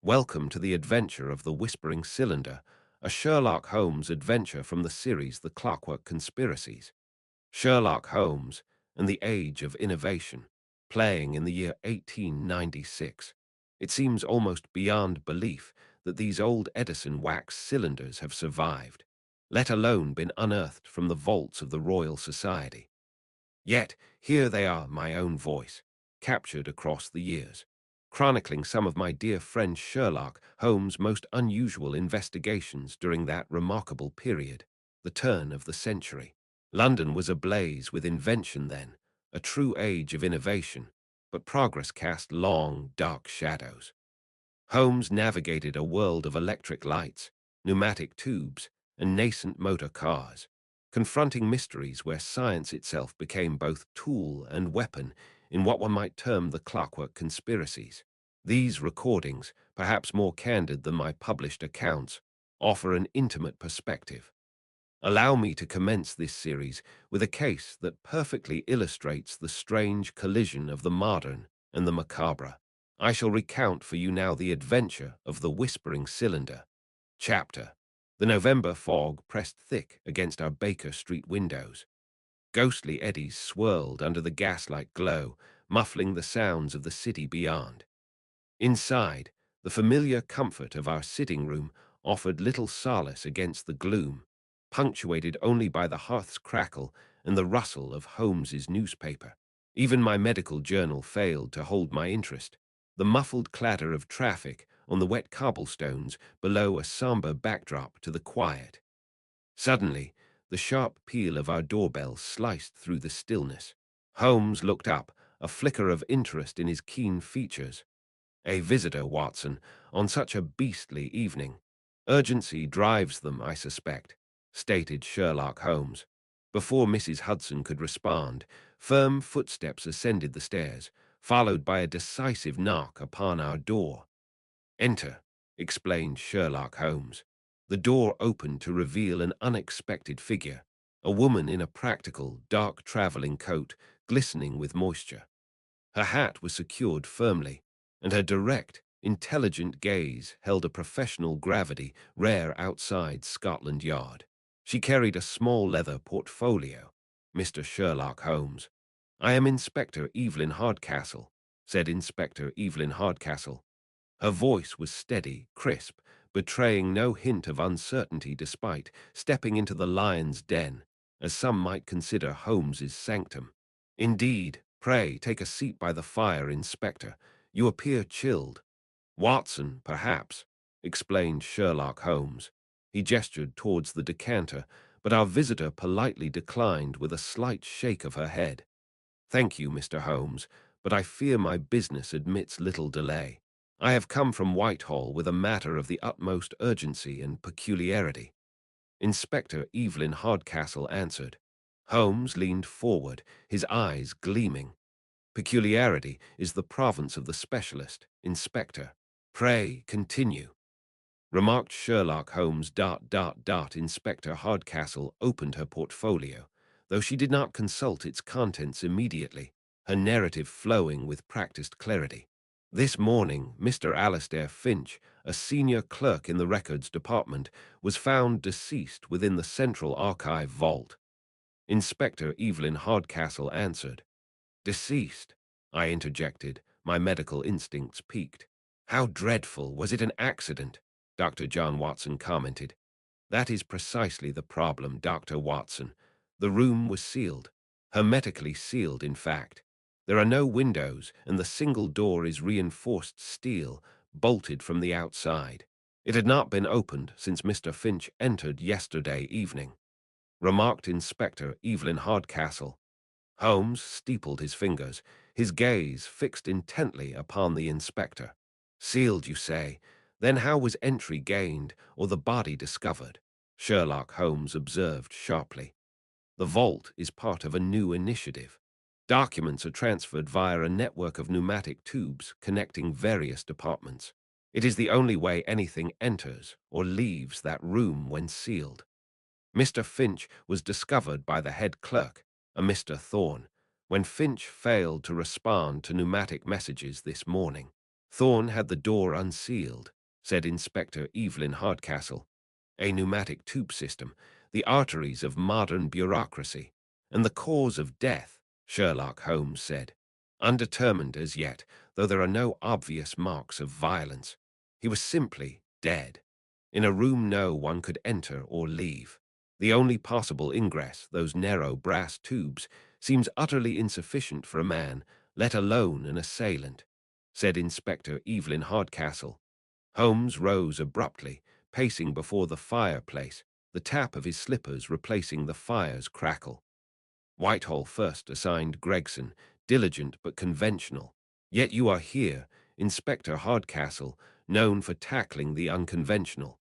Welcome to the adventure of the Whispering Cylinder, a Sherlock Holmes adventure from the series The Clockwork Conspiracies. Sherlock Holmes and the Age of Innovation, playing in the year 1896. It seems almost beyond belief that these old Edison wax cylinders have survived, let alone been unearthed from the vaults of the Royal Society. Yet here they are, my own voice, captured across the years, chronicling some of my dear friend Sherlock Holmes' most unusual investigations during that remarkable period, the turn of the century. London was ablaze with invention then, a true age of innovation, but progress cast long, dark shadows. Holmes navigated a world of electric lights, pneumatic tubes, and nascent motor cars, confronting mysteries where science itself became both tool and weapon in what one might term the Clockwork Conspiracies. These recordings, perhaps more candid than my published accounts, offer an intimate perspective. Allow me to commence this series with a case that perfectly illustrates the strange collision of the modern and the macabre. I shall recount for you now the adventure of the Whispering Cylinder. Chapter: The November fog pressed thick against our Baker Street windows. Ghostly eddies swirled under the gaslight glow, muffling the sounds of the city beyond. Inside, the familiar comfort of our sitting room offered little solace against the gloom, punctuated only by the hearth's crackle and the rustle of Holmes's newspaper. Even my medical journal failed to hold my interest. The muffled clatter of traffic on the wet cobblestones below a somber backdrop to the quiet. Suddenly, the sharp peal of our doorbell sliced through the stillness. Holmes looked up, a flicker of interest in his keen features. "A visitor, Watson, on such a beastly evening. Urgency drives them, I suspect," stated Sherlock Holmes. Before Mrs. Hudson could respond, firm footsteps ascended the stairs, followed by a decisive knock upon our door. "Enter," explained Sherlock Holmes. The door opened to reveal an unexpected figure, a woman in a practical, dark traveling coat, glistening with moisture. Her hat was secured firmly, and her direct, intelligent gaze held a professional gravity rare outside Scotland Yard. She carried a small leather portfolio. "Mr. Sherlock Holmes." "I am Inspector Evelyn Hardcastle," said Inspector Evelyn Hardcastle. Her voice was steady, crisp, betraying no hint of uncertainty despite stepping into the lion's den, as some might consider Holmes's sanctum. "Indeed. Pray take a seat by the fire, Inspector. You appear chilled." "Watson, perhaps," explained Sherlock Holmes. He gestured towards the decanter, but our visitor politely declined with a slight shake of her head. "Thank you, Mr. Holmes, but I fear my business admits little delay. I have come from Whitehall with a matter of the utmost urgency and peculiarity." Inspector Evelyn Hardcastle answered. Holmes leaned forward, his eyes gleaming. "Peculiarity is the province of the specialist, Inspector. Pray continue," remarked Sherlock Holmes. Inspector Hardcastle opened her portfolio, though she did not consult its contents immediately, her narrative flowing with practiced clarity. "This morning, Mr. Alastair Finch, a senior clerk in the records department, was found deceased within the Central Archive vault." Inspector Evelyn Hardcastle answered. "Deceased," I interjected, my medical instincts piqued. "How dreadful! Was it an accident?" Dr. John Watson commented. "That is precisely the problem, Dr. Watson. The room was sealed, hermetically sealed, in fact. There are no windows, and the single door is reinforced steel, bolted from the outside. It had not been opened since Mr. Finch entered yesterday evening," remarked Inspector Evelyn Hardcastle. Holmes steepled his fingers, his gaze fixed intently upon the inspector. "Sealed, you say? Then how was entry gained or the body discovered?" Sherlock Holmes observed sharply. "The vault is part of a new initiative. Documents are transferred via a network of pneumatic tubes connecting various departments. It is the only way anything enters or leaves that room when sealed. Mr. Finch was discovered by the head clerk, a Mr. Thorne, when Finch failed to respond to pneumatic messages this morning. Thorne had the door unsealed, said Inspector Evelyn Hardcastle. A pneumatic tube system, the arteries of modern bureaucracy, and the cause of death, Sherlock Holmes said. Undetermined as yet, though there are no obvious marks of violence. He was simply dead. In a room no one could enter or leave. The only possible ingress, those narrow brass tubes, seems utterly insufficient for a man, let alone an assailant, said Inspector Evelyn Hardcastle. Holmes rose abruptly, pacing before the fireplace, the tap of his slippers replacing the fire's crackle. Whitehall first assigned Gregson, diligent but conventional. Yet you are here, Inspector Hardcastle, known for tackling the unconventional.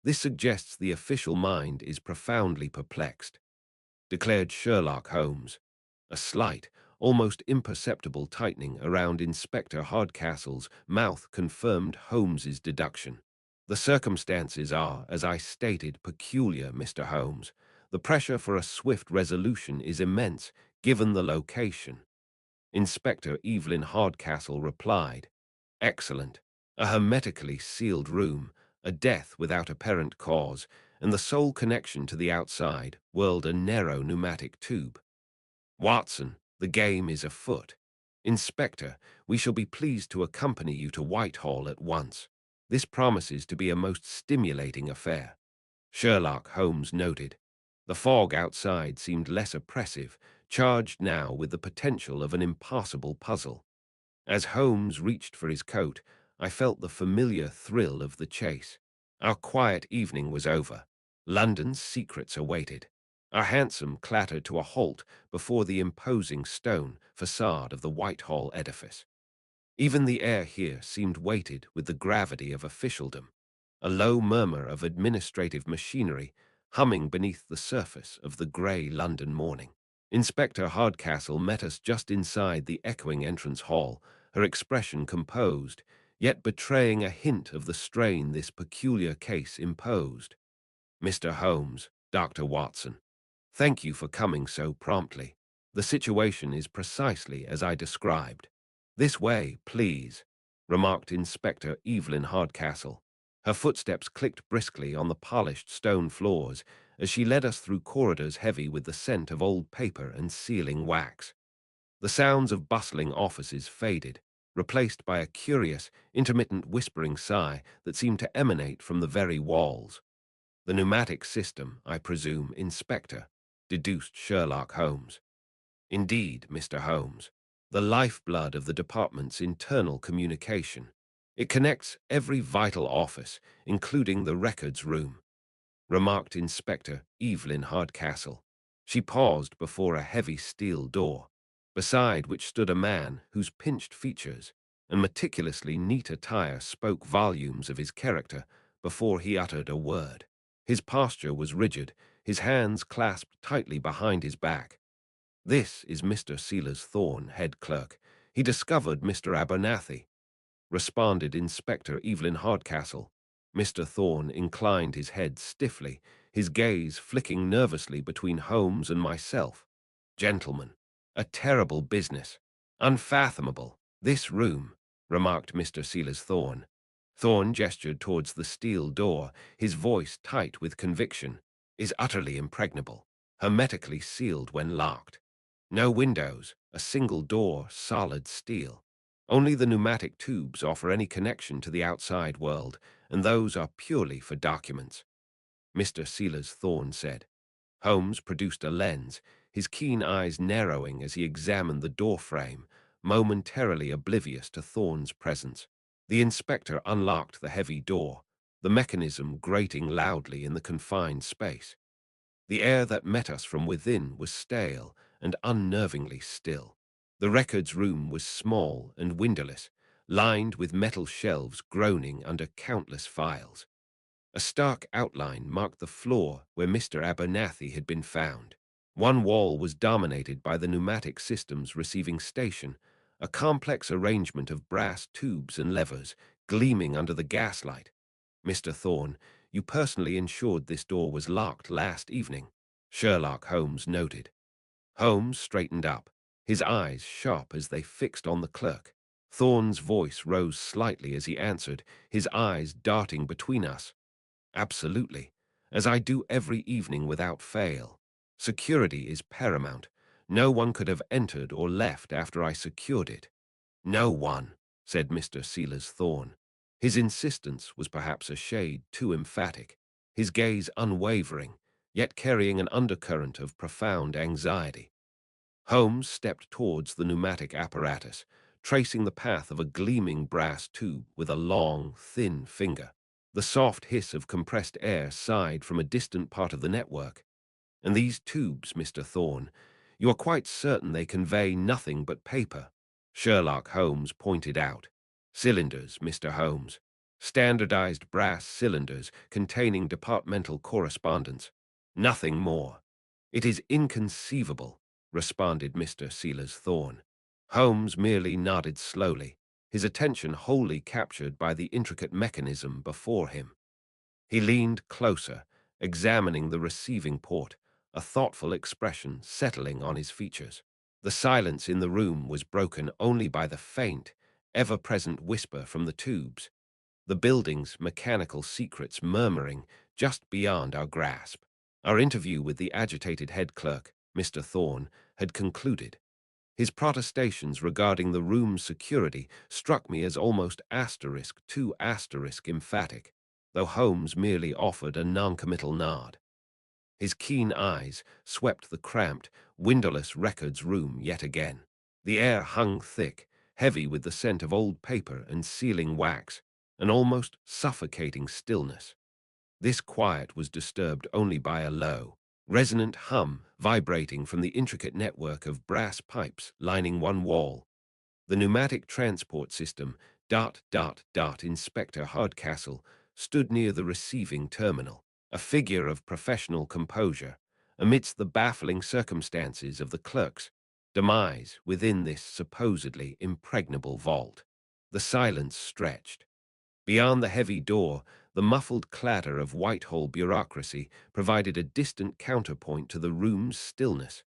This suggests the official mind is profoundly perplexed, declared Sherlock Holmes. A slight, almost imperceptible tightening around Inspector Hardcastle's mouth confirmed Holmes's deduction. The circumstances are, as I stated, peculiar, Mr. Holmes. The pressure for a swift resolution is immense, given the location. Inspector Evelyn Hardcastle replied, "Excellent. A hermetically sealed room, a death without apparent cause, and the sole connection to the outside world a narrow pneumatic tube. Watson, the game is afoot. Inspector, we shall be pleased to accompany you to Whitehall at once. This promises to be a most stimulating affair." Sherlock Holmes noted. The fog outside seemed less oppressive, charged now with the potential of an impossible puzzle. As Holmes reached for his coat, I felt the familiar thrill of the chase. Our quiet evening was over. London's secrets awaited. Our hansom clattered to a halt before the imposing stone facade of the Whitehall edifice. Even the air here seemed weighted with the gravity of officialdom, a low murmur of administrative machinery humming beneath the surface of the grey London morning. Inspector Hardcastle met us just inside the echoing entrance hall, her expression composed, yet betraying a hint of the strain this peculiar case imposed. "Mr. Holmes, Dr. Watson, thank you for coming so promptly. The situation is precisely as I described." "This way, please," remarked Inspector Evelyn Hardcastle. Her footsteps clicked briskly on the polished stone floors as she led us through corridors heavy with the scent of old paper and sealing wax. The sounds of bustling offices faded, replaced by a curious, intermittent whispering sigh that seemed to emanate from the very walls. "The pneumatic system, I presume, Inspector," deduced Sherlock Holmes. "Indeed, Mr. Holmes, the lifeblood of the department's internal communication. It connects every vital office, including the records room," remarked Inspector Evelyn Hardcastle. She paused before a heavy steel door, beside which stood a man whose pinched features and meticulously neat attire spoke volumes of his character before he uttered a word. His posture was rigid, his hands clasped tightly behind his back. "This is Mr. Silas Thorne, head clerk. He discovered Mr. Abernathy," responded Inspector Evelyn Hardcastle. Mr. Thorne inclined his head stiffly, his gaze flicking nervously between Holmes and myself. "Gentlemen, a terrible business. Unfathomable. This room," remarked Mr. Silas Thorne. Thorne gestured towards the steel door, his voice tight with conviction, "is utterly impregnable, hermetically sealed when locked. No windows, a single door, solid steel. Only the pneumatic tubes offer any connection to the outside world, and those are purely for documents," Mr. Silas Thorne said. Holmes produced a lens, his keen eyes narrowing as he examined the door frame, momentarily oblivious to Thorne's presence. The inspector unlocked the heavy door, the mechanism grating loudly in the confined space. The air that met us from within was stale and unnervingly still. The records room was small and windowless, lined with metal shelves groaning under countless files. A stark outline marked the floor where Mr. Abernathy had been found. One wall was dominated by the pneumatic system's receiving station, a complex arrangement of brass tubes and levers gleaming under the gaslight. "Mr. Thorne, you personally ensured this door was locked last evening," Sherlock Holmes noted. Holmes straightened up, his eyes sharp as they fixed on the clerk. Thorne's voice rose slightly as he answered, his eyes darting between us. Absolutely, as I do every evening without fail. Security is paramount. No one could have entered or left after I secured it. No one, said Mr. Sealer's Thorne. His insistence was perhaps a shade too emphatic, his gaze unwavering, yet carrying an undercurrent of profound anxiety. Holmes stepped towards the pneumatic apparatus, tracing the path of a gleaming brass tube with a long, thin finger. The soft hiss of compressed air sighed from a distant part of the network. And these tubes, Mr. Thorne, you are quite certain they convey nothing but paper? Sherlock Holmes pointed out. Cylinders, Mr. Holmes. Standardized brass cylinders containing departmental correspondence. Nothing more. It is inconceivable, responded Mr. Sealer's Thorne. Holmes merely nodded slowly, his attention wholly captured by the intricate mechanism before him. He leaned closer, examining the receiving port, a thoughtful expression settling on his features. The silence in the room was broken only by the faint, ever-present whisper from the tubes, the building's mechanical secrets murmuring just beyond our grasp. Our interview with the agitated head clerk, Mr. Thorne, had concluded. His protestations regarding the room's security struck me as almost too emphatic, though Holmes merely offered a noncommittal nod. His keen eyes swept the cramped, windowless records room yet again. The air hung thick, heavy with the scent of old paper and sealing wax, an almost suffocating stillness. This quiet was disturbed only by a low, resonant hum vibrating from the intricate network of brass pipes lining one wall. The pneumatic transport system, Inspector Hardcastle, stood near the receiving terminal, a figure of professional composure, amidst the baffling circumstances of the clerk's demise within this supposedly impregnable vault. The silence stretched. Beyond the heavy door, the muffled clatter of Whitehall bureaucracy provided a distant counterpoint to the room's stillness.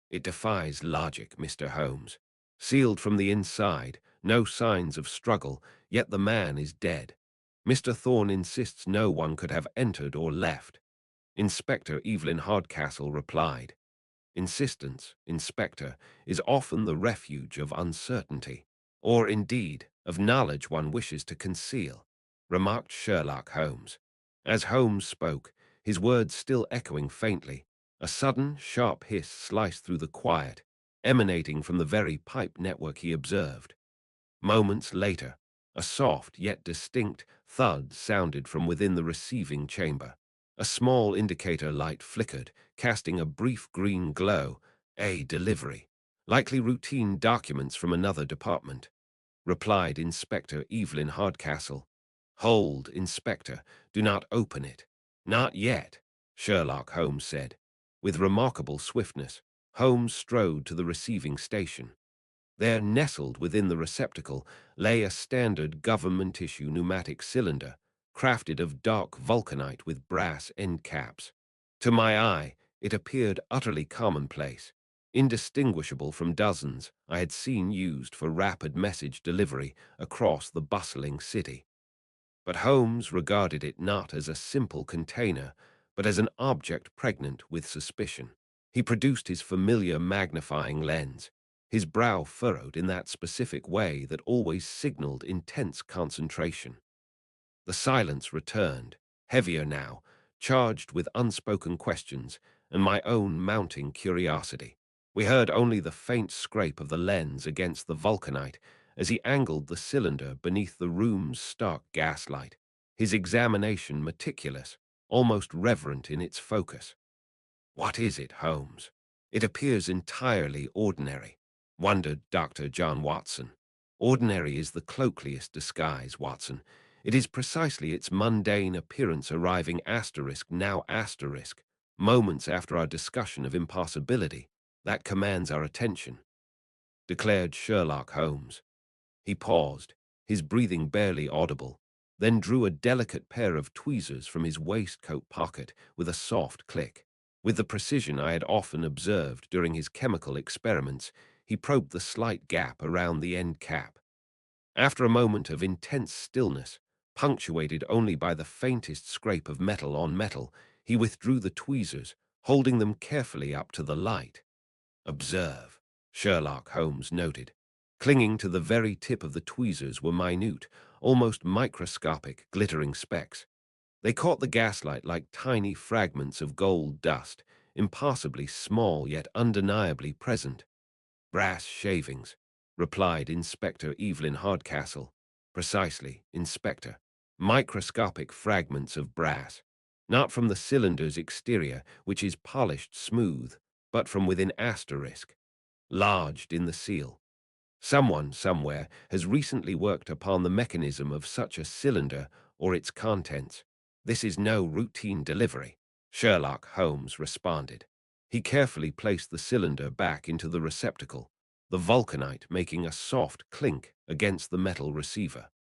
It defies logic, Mr. Holmes. Sealed from the inside, no signs of struggle, yet the man is dead. Mr. Thorne insists no one could have entered or left. Inspector Evelyn Hardcastle replied. Insistence, Inspector, is often the refuge of uncertainty, or indeed of knowledge one wishes to conceal, remarked Sherlock Holmes. As Holmes spoke, his words still echoing faintly, a sudden, sharp hiss sliced through the quiet, emanating from the very pipe network he observed. Moments later, a soft yet distinct thud sounded from within the receiving chamber. A small indicator light flickered, casting a brief green glow. A delivery. Likely routine documents from another department, replied Inspector Evelyn Hardcastle. Hold, Inspector. Do not open it. Not yet, Sherlock Holmes said. With remarkable swiftness, Holmes strode to the receiving station. There, nestled within the receptacle, lay a standard government-issue pneumatic cylinder, crafted of dark vulcanite with brass end caps. To my eye, it appeared utterly commonplace, indistinguishable from dozens I had seen used for rapid message delivery across the bustling city. But Holmes regarded it not as a simple container, but as an object pregnant with suspicion. He produced his familiar magnifying lens, his brow furrowed in that specific way that always signaled intense concentration. The silence returned, heavier now, charged with unspoken questions and my own mounting curiosity. We heard only the faint scrape of the lens against the vulcanite as he angled the cylinder beneath the room's stark gaslight, his examination meticulous, almost reverent in its focus. What is it, Holmes? It appears entirely ordinary, wondered Dr. John Watson. Ordinary is the cloakliest disguise, Watson. It is precisely its mundane appearance arriving moments after our discussion of impossibility, that commands our attention, declared Sherlock Holmes. He paused, his breathing barely audible, then drew a delicate pair of tweezers from his waistcoat pocket with a soft click. With the precision I had often observed during his chemical experiments, he probed the slight gap around the end cap. After a moment of intense stillness, punctuated only by the faintest scrape of metal on metal, he withdrew the tweezers, holding them carefully up to the light. "Observe," Sherlock Holmes noted. Clinging to the very tip of the tweezers were minute, almost microscopic, glittering specks. They caught the gaslight like tiny fragments of gold dust, impossibly small yet undeniably present. "Brass shavings," replied Inspector Evelyn Hardcastle. "Precisely, Inspector. Microscopic fragments of brass. Not from the cylinder's exterior, which is polished smooth, but from within asterisk, lodged in the seal. Someone, somewhere, has recently worked upon the mechanism of such a cylinder or its contents. This is no routine delivery," Sherlock Holmes responded. He carefully placed the cylinder back into the receptacle, the vulcanite making a soft clink against the metal receiver.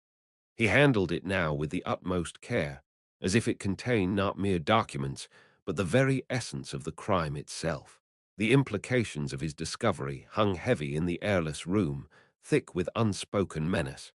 He handled it now with the utmost care, as if it contained not mere documents, but the very essence of the crime itself. The implications of his discovery hung heavy in the airless room, thick with unspoken menace.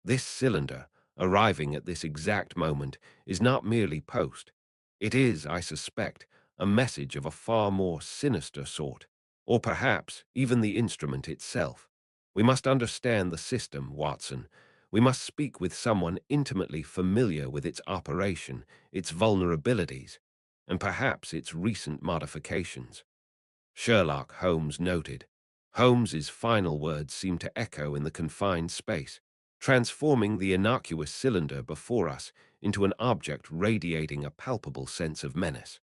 This cylinder, arriving at this exact moment, is not merely post. It is, I suspect, a message of a far more sinister sort, or perhaps even the instrument itself. We must understand the system, Watson. We must speak with someone intimately familiar with its operation, its vulnerabilities, and perhaps its recent modifications. Sherlock Holmes noted. Holmes's final words seemed to echo in the confined space, transforming the innocuous cylinder before us into an object radiating a palpable sense of menace.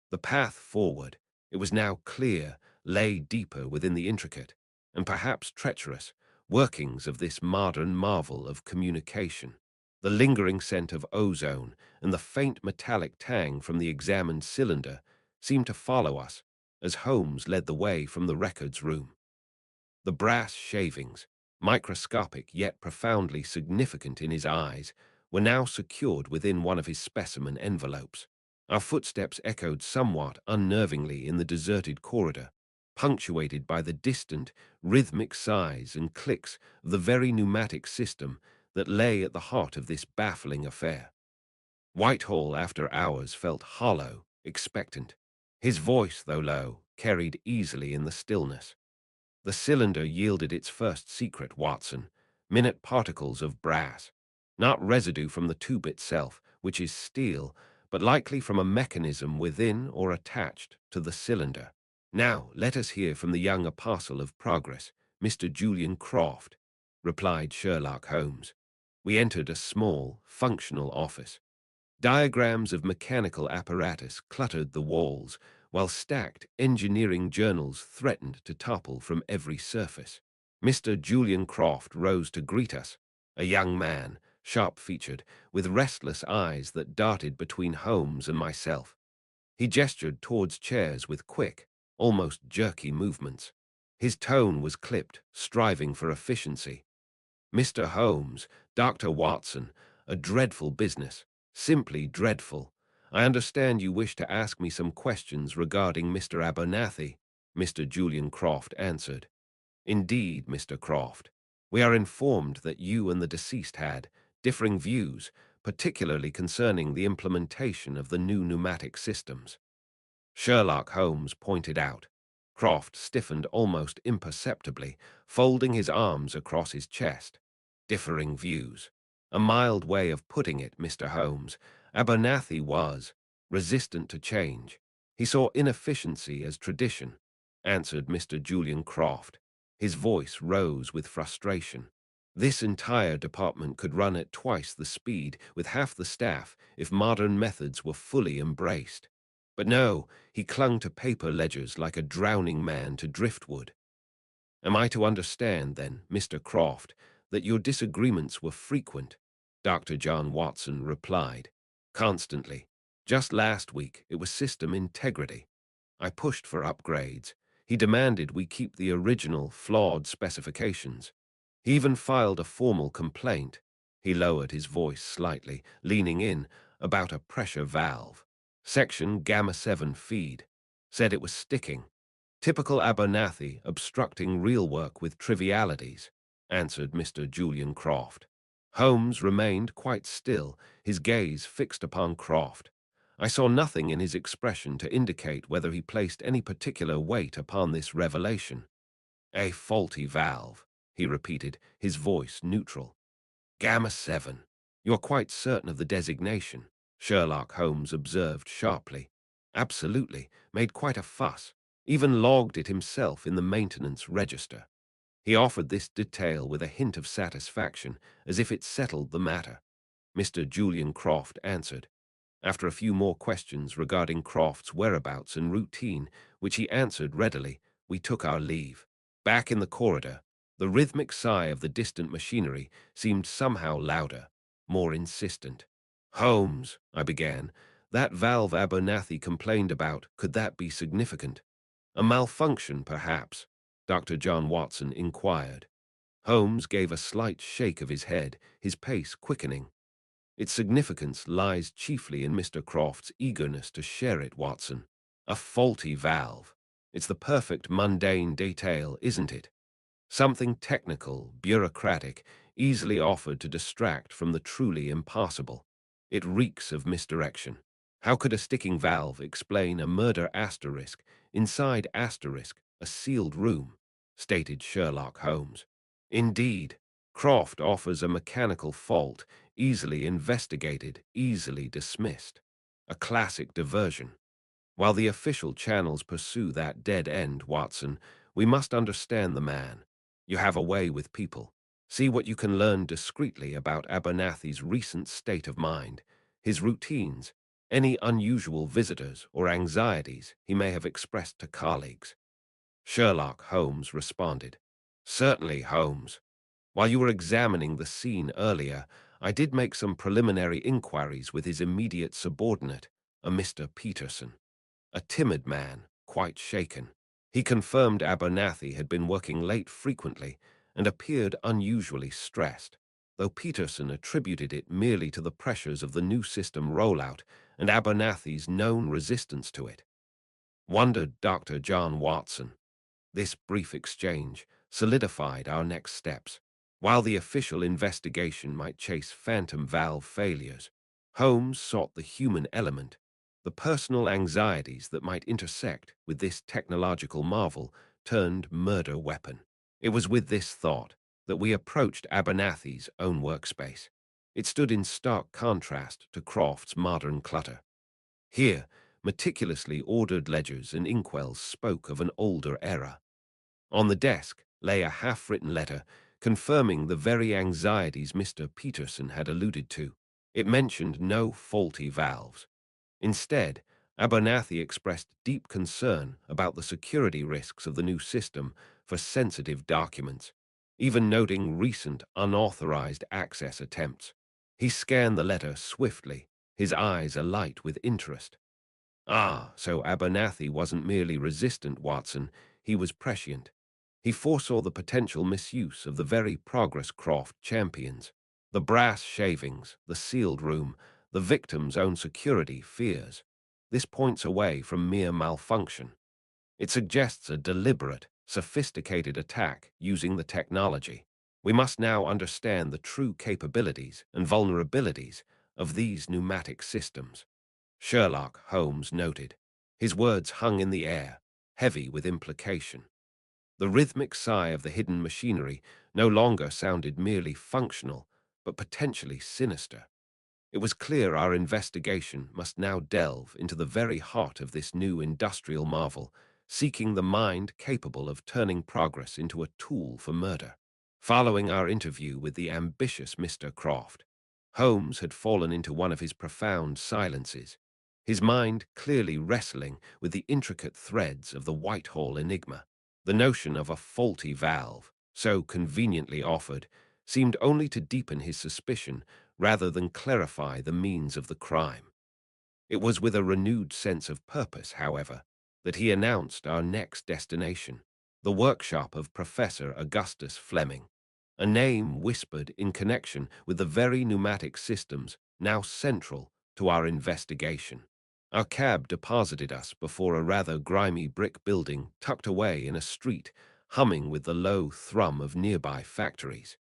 The path forward, it was now clear, lay deeper within the intricate, and perhaps treacherous, workings of this modern marvel of communication. The lingering scent of ozone and the faint metallic tang from the examined cylinder seemed to follow us as Holmes led the way from the records room. The brass shavings, microscopic yet profoundly significant in his eyes, were now secured within one of his specimen envelopes. Our footsteps echoed somewhat unnervingly in the deserted corridor, punctuated by the distant, rhythmic sighs and clicks of the very pneumatic system that lay at the heart of this baffling affair. Whitehall, after hours, felt hollow, expectant. His voice, though low, carried easily in the stillness. The cylinder yielded its first secret, Watson, minute particles of brass, not residue from the tube itself, which is steel, but likely from a mechanism within or attached to the cylinder. "Now, let us hear from the young apostle of progress, Mr. Julian Croft," replied Sherlock Holmes. We entered a small, functional office. Diagrams of mechanical apparatus cluttered the walls, while stacked engineering journals threatened to topple from every surface. Mr. Julian Croft rose to greet us, a young man, sharp-featured, with restless eyes that darted between Holmes and myself. He gestured towards chairs with quick, almost jerky movements. His tone was clipped, striving for efficiency. "Mr. Holmes, Dr. Watson, a dreadful business, simply dreadful. I understand you wish to ask me some questions regarding Mr. Abernathy," Mr. Julian Croft answered. "Indeed, Mr. Croft. We are informed that you and the deceased had differing views, particularly concerning the implementation of the new pneumatic systems," Sherlock Holmes pointed out. Croft stiffened almost imperceptibly, folding his arms across his chest. "Differing views. A mild way of putting it, Mr. Holmes. Abernathy was resistant to change. He saw inefficiency as tradition," answered Mr. Julian Croft. His voice rose with frustration. "This entire department could run at twice the speed with half the staff if modern methods were fully embraced. But no, he clung to paper ledgers like a drowning man to driftwood." "Am I to understand, then, Mr. Croft, that your disagreements were frequent?" Dr. John Watson replied. "Constantly. Just last week, it was system integrity. I pushed for upgrades. He demanded we keep the original, flawed specifications. He even filed a formal complaint." He lowered his voice slightly, leaning in, "about a pressure valve. Section Gamma 7 feed. Said it was sticking. Typical Abernathy, obstructing real work with trivialities." answered Mr. Julian Croft. Holmes remained quite still, his gaze fixed upon Croft. I saw nothing in his expression to indicate whether he placed any particular weight upon this revelation. "A faulty valve," he repeated, his voice neutral. "Gamma 7. You're quite certain of the designation?" Sherlock Holmes observed sharply. "Absolutely. Made quite a fuss. Even logged it himself in the maintenance register." He offered this detail with a hint of satisfaction, as if it settled the matter. Mr. Julian Croft answered. After a few more questions regarding Croft's whereabouts and routine, which he answered readily, we took our leave. Back in the corridor, the rhythmic sigh of the distant machinery seemed somehow louder, more insistent. "Holmes," I began, "that valve Abernathy complained about, could that be significant?" "A malfunction, perhaps?" Dr. John Watson inquired. Holmes gave a slight shake of his head, his pace quickening. "Its significance lies chiefly in Mr. Croft's eagerness to share it, Watson. A faulty valve. It's the perfect mundane detail, isn't it? Something technical, bureaucratic, easily offered to distract from the truly impossible. It reeks of misdirection. How could a sticking valve explain a murder asterisk inside asterisk a sealed room?" stated Sherlock Holmes. "Indeed, Croft offers a mechanical fault, easily investigated, easily dismissed. A classic diversion. While the official channels pursue that dead end, Watson, we must understand the man. You have a way with people. See what you can learn discreetly about Abernathy's recent state of mind, his routines, any unusual visitors or anxieties he may have expressed to colleagues." Sherlock Holmes responded. "Certainly, Holmes. While you were examining the scene earlier, I did make some preliminary inquiries with his immediate subordinate, a Mr. Peterson. A timid man, quite shaken. He confirmed Abernathy had been working late frequently and appeared unusually stressed, though Peterson attributed it merely to the pressures of the new system rollout and Abernathy's known resistance to it. Wondered Dr. John Watson. This brief exchange solidified our next steps. While the official investigation might chase phantom valve failures, Holmes sought the human element, the personal anxieties that might intersect with this technological marvel turned murder weapon. It was with this thought that we approached Abernathy's own workspace. It stood in stark contrast to Croft's modern clutter. Here, meticulously ordered ledgers and inkwells spoke of an older era. On the desk lay a half-written letter confirming the very anxieties Mr. Peterson had alluded to. It mentioned no faulty valves. Instead, Abernathy expressed deep concern about the security risks of the new system for sensitive documents, even noting recent unauthorized access attempts. He scanned the letter swiftly, his eyes alight with interest. "Ah, so Abernathy wasn't merely resistant, Watson, he was prescient. He foresaw the potential misuse of the very progress Croft champions. The brass shavings, the sealed room, the victim's own security fears. This points away from mere malfunction. It suggests a deliberate, sophisticated attack using the technology. We must now understand the true capabilities and vulnerabilities of these pneumatic systems." Sherlock Holmes noted. His words hung in the air, heavy with implication. The rhythmic sigh of the hidden machinery no longer sounded merely functional, but potentially sinister. It was clear our investigation must now delve into the very heart of this new industrial marvel, seeking the mind capable of turning progress into a tool for murder. Following our interview with the ambitious Mr. Croft, Holmes had fallen into one of his profound silences, his mind clearly wrestling with the intricate threads of the Whitehall enigma. The notion of a faulty valve, so conveniently offered, seemed only to deepen his suspicion rather than clarify the means of the crime. It was with a renewed sense of purpose, however, that he announced our next destination, the workshop of Professor Augustus Flemming, a name whispered in connection with the very pneumatic systems now central to our investigation. Our cab deposited us before a rather grimy brick building tucked away in a street humming with the low thrum of nearby factories.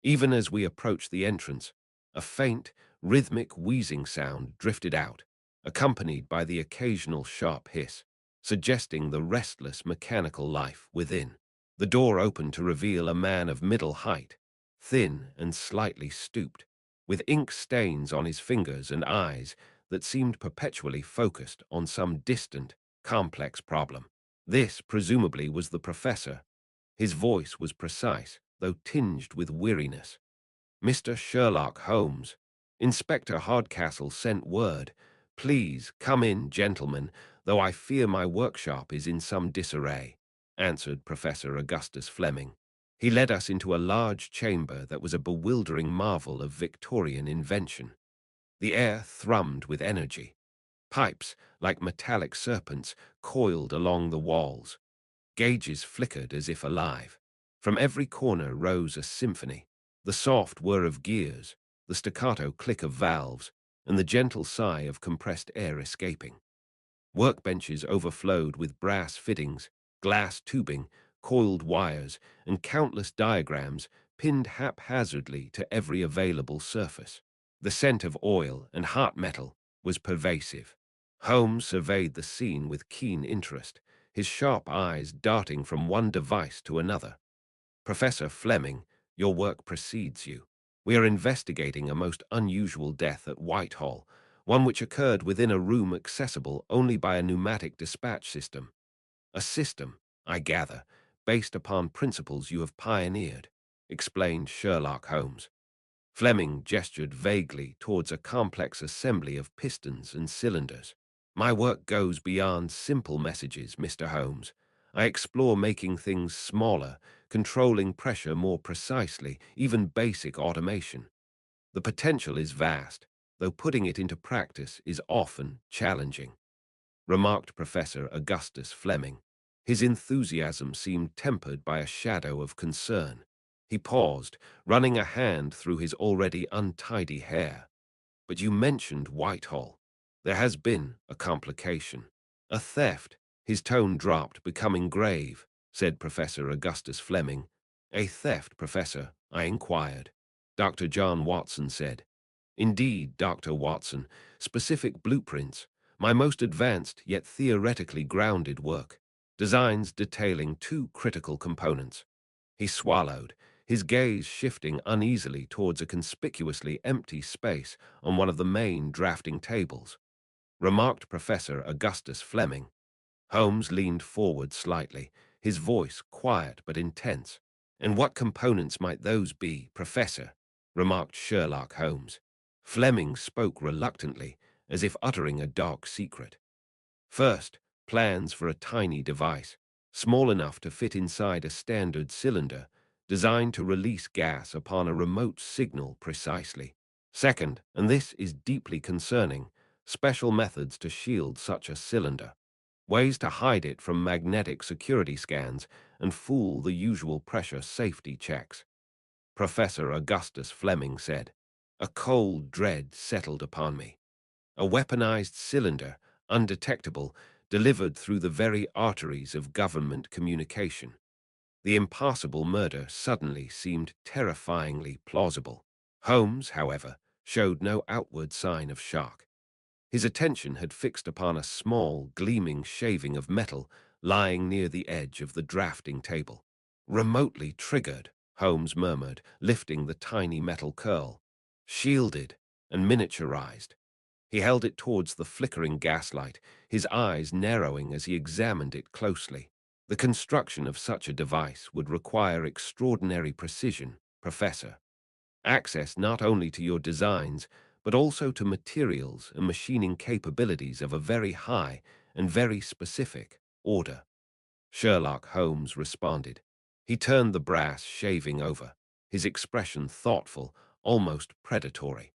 Even as we approached the entrance, a faint, rhythmic wheezing sound drifted out, accompanied by the occasional sharp hiss, suggesting the restless mechanical life within. The door opened to reveal a man of middle height, thin and slightly stooped, with ink stains on his fingers and eyes that seemed perpetually focused on some distant, complex problem. This, presumably, was the professor. His voice was precise, though tinged with weariness. "Mr. Sherlock Holmes, Inspector Hardcastle sent word. Please come in, gentlemen, though I fear my workshop is in some disarray," answered Professor Augustus Flemming. He led us into a large chamber that was a bewildering marvel of Victorian invention. The air thrummed with energy. Pipes, like metallic serpents, coiled along the walls. Gauges flickered as if alive. From every corner rose a symphony, the soft whir of gears, the staccato click of valves, and the gentle sigh of compressed air escaping. Workbenches overflowed with brass fittings, glass tubing, coiled wires, and countless diagrams pinned haphazardly to every available surface. The scent of oil and hot metal was pervasive. Holmes surveyed the scene with keen interest, his sharp eyes darting from one device to another. "Professor Flemming, your work precedes you. We are investigating a most unusual death at Whitehall, one which occurred within a room accessible only by a pneumatic dispatch system. A system, I gather, based upon principles you have pioneered," explained Sherlock Holmes. Flemming gestured vaguely towards a complex assembly of pistons and cylinders. "My work goes beyond simple messages, Mr. Holmes. I explore making things smaller, controlling pressure more precisely, even basic automation. The potential is vast, though putting it into practice is often challenging," remarked Professor Augustus Flemming. His enthusiasm seemed tempered by a shadow of concern. He paused, running a hand through his already untidy hair. "But you mentioned Whitehall. There has been a complication. A theft." His tone dropped, becoming grave, said Professor Augustus Flemming. "A theft, Professor?" I inquired. Dr. John Watson said. "Indeed, Dr. Watson, specific blueprints, my most advanced yet theoretically grounded work, designs detailing two critical components." He swallowed, his gaze shifting uneasily towards a conspicuously empty space on one of the main drafting tables. Remarked Professor Augustus Flemming. Holmes leaned forward slightly, his voice quiet but intense. "And what components might those be, Professor?" remarked Sherlock Holmes. Flemming spoke reluctantly, as if uttering a dark secret. "First, plans for a tiny device, small enough to fit inside a standard cylinder, designed to release gas upon a remote signal precisely. Second, and this is deeply concerning, special methods to shield such a cylinder. Ways to hide it from magnetic security scans and fool the usual pressure safety checks," Professor Augustus Flemming said. A cold dread settled upon me. A weaponized cylinder, undetectable, delivered through the very arteries of government communication. The impossible murder suddenly seemed terrifyingly plausible. Holmes, however, showed no outward sign of shock. His attention had fixed upon a small, gleaming shaving of metal lying near the edge of the drafting table. "Remotely triggered," Holmes murmured, lifting the tiny metal curl. "Shielded and miniaturized." He held it towards the flickering gaslight, his eyes narrowing as he examined it closely. "The construction of such a device would require extraordinary precision, Professor. Access not only to your designs, but also to materials and machining capabilities of a very high and very specific order," Sherlock Holmes responded. He turned the brass shaving over, his expression thoughtful, almost predatory.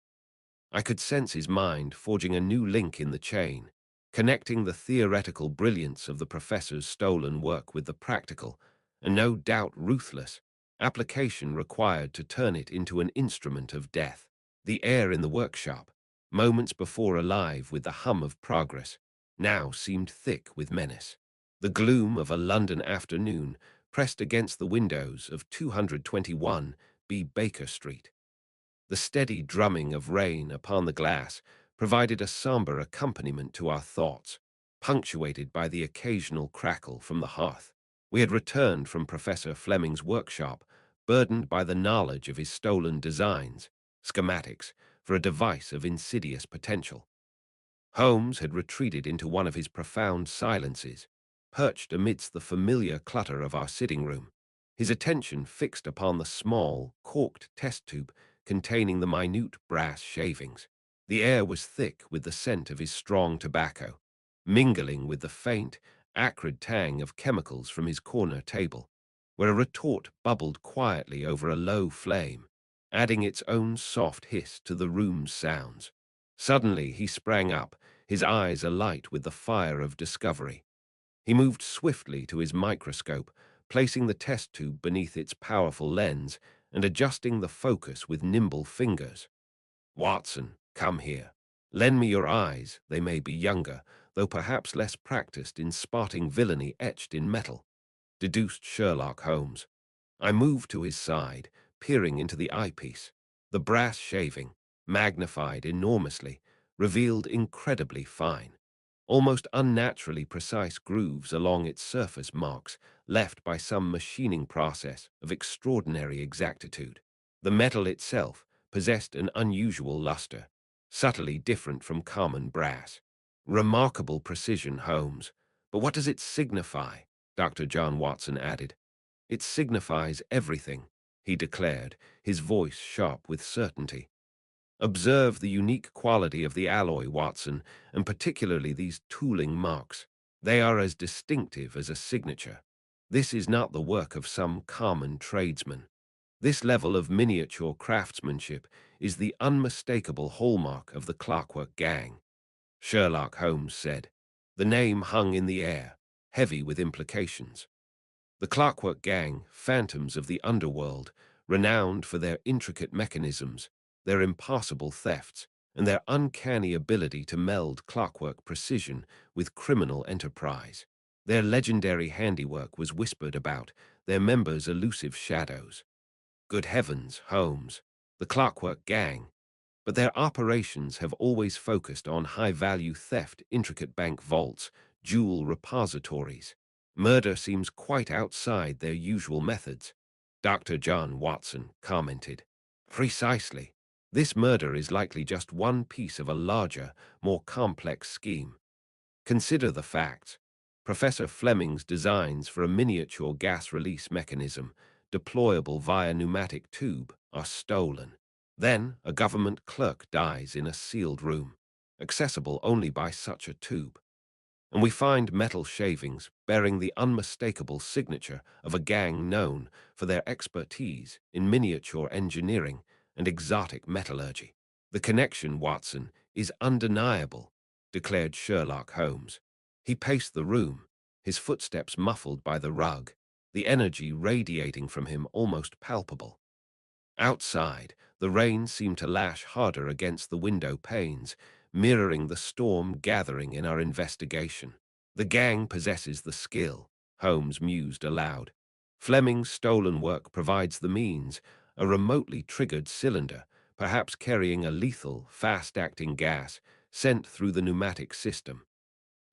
I could sense his mind forging a new link in the chain, connecting the theoretical brilliance of the professor's stolen work with the practical, and no doubt ruthless, application required to turn it into an instrument of death. The air in the workshop, moments before alive with the hum of progress, now seemed thick with menace. The gloom of a London afternoon pressed against the windows of 221 B. Baker Street. The steady drumming of rain upon the glass provided a somber accompaniment to our thoughts, punctuated by the occasional crackle from the hearth. We had returned from Professor Flemming's workshop, burdened by the knowledge of his stolen designs, schematics, for a device of insidious potential. Holmes had retreated into one of his profound silences, perched amidst the familiar clutter of our sitting room, his attention fixed upon the small, corked test tube containing the minute brass shavings. The air was thick with the scent of his strong tobacco, mingling with the faint, acrid tang of chemicals from his corner table, where a retort bubbled quietly over a low flame, adding its own soft hiss to the room's sounds. Suddenly he sprang up, his eyes alight with the fire of discovery. He moved swiftly to his microscope, placing the test tube beneath its powerful lens and adjusting the focus with nimble fingers. "Watson, come here. Lend me your eyes. They may be younger, though perhaps less practiced in spotting villainy etched in metal," deduced Sherlock Holmes. I moved to his side, peering into the eyepiece. The brass shaving, magnified enormously, revealed incredibly fine, almost unnaturally precise grooves along its surface marks left by some machining process of extraordinary exactitude. The metal itself possessed an unusual luster, subtly different from common brass. "Remarkable precision, Holmes. But what does it signify?" Dr. John Watson added. "It signifies everything," he declared, his voice sharp with certainty. "Observe the unique quality of the alloy, Watson, and particularly these tooling marks. They are as distinctive as a signature. This is not the work of some common tradesman. This level of miniature craftsmanship is the unmistakable hallmark of the Clockwork Gang," Sherlock Holmes said. The name hung in the air, heavy with implications. The Clockwork Gang, phantoms of the underworld, renowned for their intricate mechanisms, their impossible thefts, and their uncanny ability to meld clockwork precision with criminal enterprise. Their legendary handiwork was whispered about, their members elusive shadows. Good heavens, Holmes, the Clockwork Gang. But their operations have always focused on high-value theft, intricate bank vaults, jewel repositories. Murder seems quite outside their usual methods, Dr. John Watson commented. "Precisely. This murder is likely just one piece of a larger, more complex scheme. Consider the facts. Professor Flemming's designs for a miniature gas release mechanism, deployable via pneumatic tube, are stolen. Then a government clerk dies in a sealed room, accessible only by such a tube. And we find metal shavings bearing the unmistakable signature of a gang known for their expertise in miniature engineering and exotic metallurgy. The connection, Watson, is undeniable," declared Sherlock Holmes. He paced the room, his footsteps muffled by the rug, the energy radiating from him almost palpable. Outside, the rain seemed to lash harder against the window panes, mirroring the storm gathering in our investigation. "The gang possesses the skill," Holmes mused aloud. "Fleming's stolen work provides the means, a remotely triggered cylinder, perhaps carrying a lethal, fast-acting gas, sent through the pneumatic system.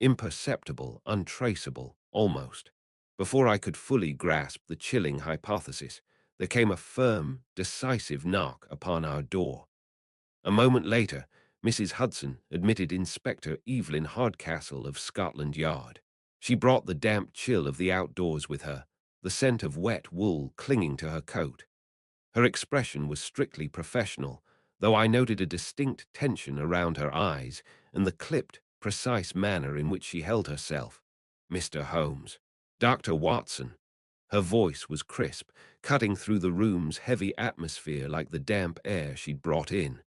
Imperceptible, untraceable, almost. Before I could fully grasp the chilling hypothesis, there came a firm, decisive knock upon our door. A moment later, Mrs. Hudson admitted Inspector Evelyn Hardcastle of Scotland Yard. She brought the damp chill of the outdoors with her, the scent of wet wool clinging to her coat. Her expression was strictly professional, though I noted a distinct tension around her eyes and the clipped, precise manner in which she held herself. "Mr. Holmes, Dr. Watson." Her voice was crisp, cutting through the room's heavy atmosphere like the damp air she'd brought in.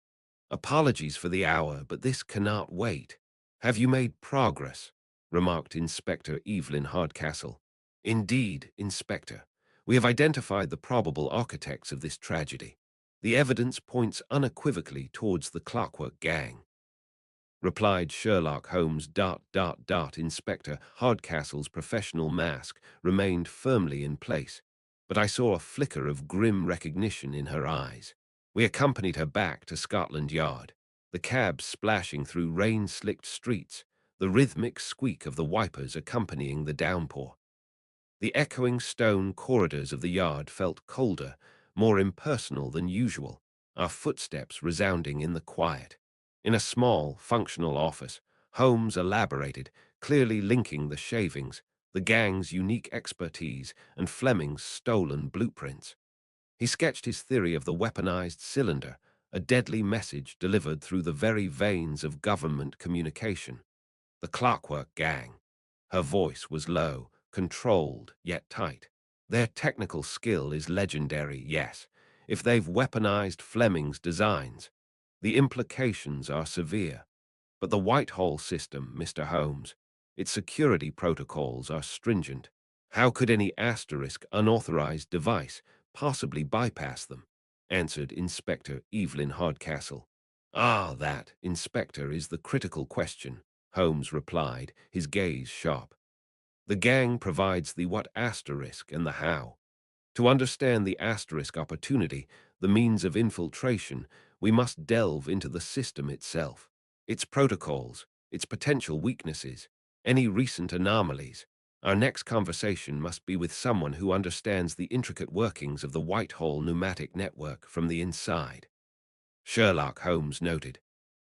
"Apologies for the hour, but this cannot wait." "Have you made progress?" remarked Inspector Evelyn Hardcastle. "Indeed, Inspector. We have identified the probable architects of this tragedy. The evidence points unequivocally towards the Clockwork Gang." replied Sherlock Holmes. Inspector Hardcastle's professional mask remained firmly in place, but I saw a flicker of grim recognition in her eyes. We accompanied her back to Scotland Yard, the cab splashing through rain-slicked streets, the rhythmic squeak of the wipers accompanying the downpour. The echoing stone corridors of the yard felt colder, more impersonal than usual, our footsteps resounding in the quiet. In a small, functional office, Holmes elaborated, clearly linking the shavings, the gang's unique expertise, and Fleming's stolen blueprints. He sketched his theory of the weaponized cylinder, a deadly message delivered through the very veins of government communication. The Clockwork Gang. Her voice was low, controlled, yet tight. Their technical skill is legendary, yes. If they've weaponized Fleming's designs, the implications are severe. But the Whitehall system, Mr. Holmes, its security protocols are stringent. How could any asterisk unauthorized device possibly bypass them? Answered Inspector Evelyn Hardcastle. Ah, that, Inspector, is the critical question, Holmes replied, his gaze sharp. The gang provides the what asterisk and the how. To understand the asterisk opportunity, the means of infiltration, we must delve into the system itself, its protocols, its potential weaknesses, any recent anomalies. Our next conversation must be with someone who understands the intricate workings of the Whitehall pneumatic network from the inside. Sherlock Holmes noted.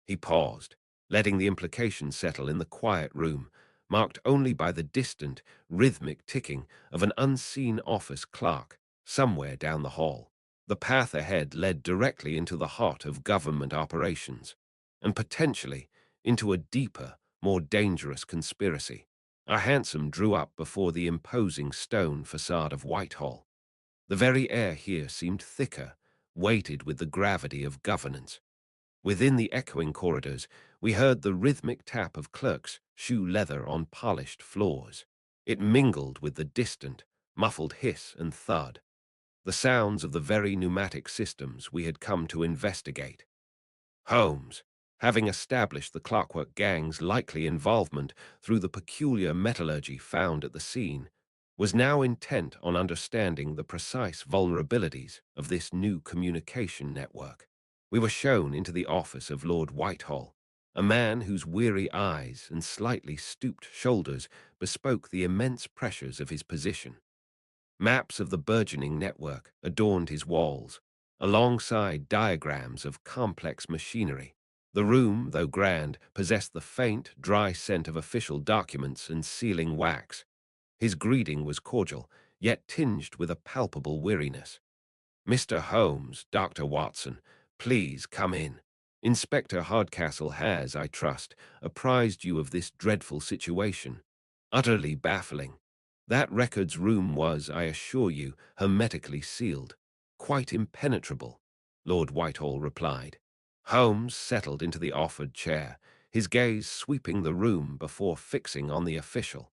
He paused, letting the implication settle in the quiet room, marked only by the distant, rhythmic ticking of an unseen office clock somewhere down the hall. The path ahead led directly into the heart of government operations, and potentially into a deeper, more dangerous conspiracy. Our hansom drew up before the imposing stone facade of Whitehall. The very air here seemed thicker, weighted with the gravity of governance. Within the echoing corridors, we heard the rhythmic tap of clerks' shoe leather on polished floors. It mingled with the distant, muffled hiss and thud, the sounds of the very pneumatic systems we had come to investigate. Holmes, having established the Clockwork Gang's likely involvement through the peculiar metallurgy found at the scene, was now intent on understanding the precise vulnerabilities of this new communication network. We were shown into the office of Lord Whitehall, a man whose weary eyes and slightly stooped shoulders bespoke the immense pressures of his position. Maps of the burgeoning network adorned his walls, alongside diagrams of complex machinery. The room, though grand, possessed the faint, dry scent of official documents and sealing wax. His greeting was cordial, yet tinged with a palpable weariness. "Mr. Holmes, Dr. Watson, please come in. Inspector Hardcastle has, I trust, apprised you of this dreadful situation. Utterly baffling. That records room was, I assure you, hermetically sealed. Quite impenetrable," Lord Whitehall replied. Holmes settled into the offered chair, his gaze sweeping the room before fixing on the official.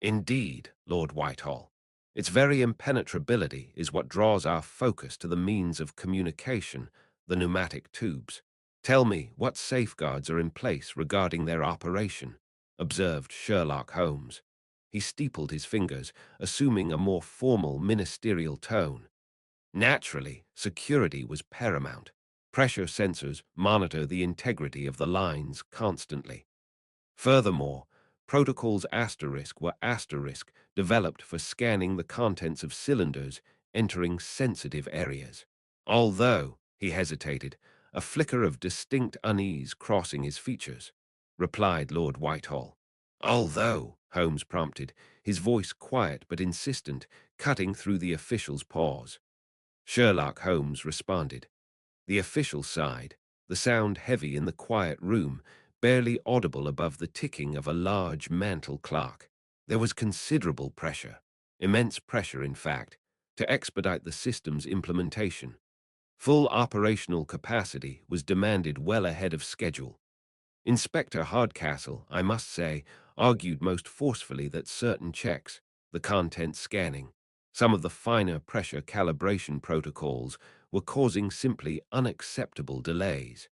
"Indeed, Lord Whitehall. Its very impenetrability is what draws our focus to the means of communication, the pneumatic tubes. Tell me what safeguards are in place regarding their operation," observed Sherlock Holmes. He steepled his fingers, assuming a more formal ministerial tone. Naturally, security was paramount. Pressure sensors monitor the integrity of the lines constantly. Furthermore, protocols were developed for scanning the contents of cylinders entering sensitive areas. Although, he hesitated, a flicker of distinct unease crossing his features, replied Lord Whitehall. "Although," Holmes prompted, his voice quiet but insistent, cutting through the official's pause. Sherlock Holmes responded. The official sighed, the sound heavy in the quiet room, barely audible above the ticking of a large mantel clock. There was considerable pressure, immense pressure in fact, to expedite the system's implementation. Full operational capacity was demanded well ahead of schedule. Inspector Hardcastle, I must say, argued most forcefully that certain checks, the content scanning, some of the finer pressure calibration protocols were causing simply unacceptable delays,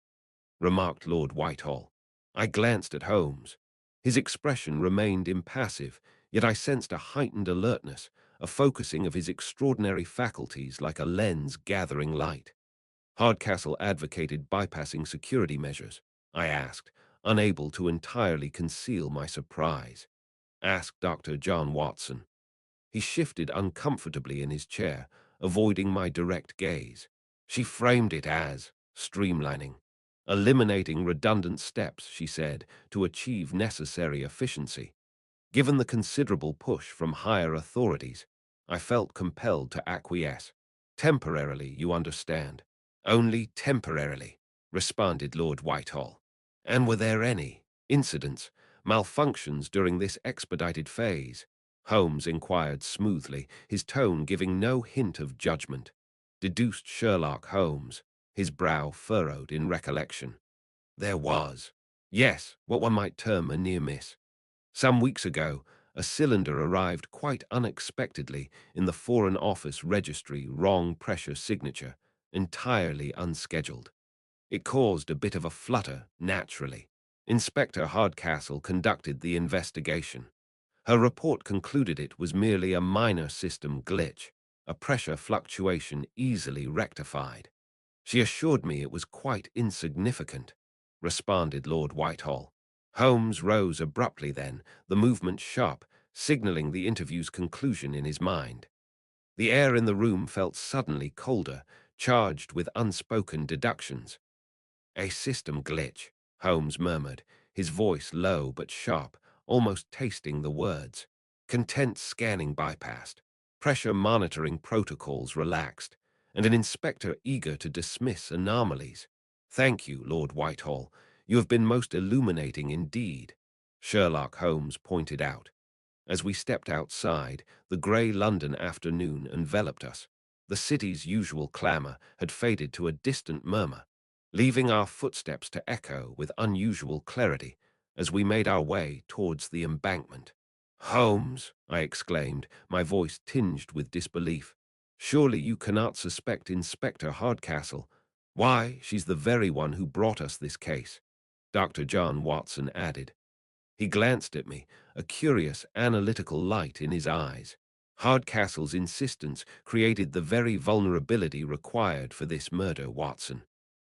remarked Lord Whitehall. I glanced at Holmes. His expression remained impassive, yet I sensed a heightened alertness, a focusing of his extraordinary faculties like a lens gathering light. Hardcastle advocated bypassing security measures, I asked, unable to entirely conceal my surprise. Asked Dr. John Watson. He shifted uncomfortably in his chair, avoiding my direct gaze. She framed it as streamlining, eliminating redundant steps, she said, to achieve necessary efficiency. Given the considerable push from higher authorities, I felt compelled to acquiesce. Temporarily, you understand. Only temporarily, responded Lord Whitehall. And were there any incidents, malfunctions during this expedited phase? Holmes inquired smoothly, his tone giving no hint of judgment. Deduced Sherlock Holmes, his brow furrowed in recollection. There was. Yes, what one might term a near miss. Some weeks ago, a cylinder arrived quite unexpectedly in the Foreign Office registry wrong pressure signature, entirely unscheduled. It caused a bit of a flutter, naturally. Inspector Hardcastle conducted the investigation. Her report concluded it was merely a minor system glitch, a pressure fluctuation easily rectified. She assured me it was quite insignificant, responded Lord Whitehall. Holmes rose abruptly then, the movement sharp, signaling the interview's conclusion in his mind. The air in the room felt suddenly colder, charged with unspoken deductions. A system glitch, Holmes murmured, his voice low but sharp, almost tasting the words. Content scanning bypassed, pressure monitoring protocols relaxed, and an inspector eager to dismiss anomalies. Thank you, Lord Whitehall. You have been most illuminating indeed, Sherlock Holmes pointed out. As we stepped outside, the grey London afternoon enveloped us. The city's usual clamour had faded to a distant murmur, leaving our footsteps to echo with unusual clarity as we made our way towards the embankment. Holmes, I exclaimed, my voice tinged with disbelief. Surely you cannot suspect Inspector Hardcastle. Why, she's the very one who brought us this case, Dr. John Watson added. He glanced at me, a curious, analytical light in his eyes. Hardcastle's insistence created the very vulnerability required for this murder, Watson.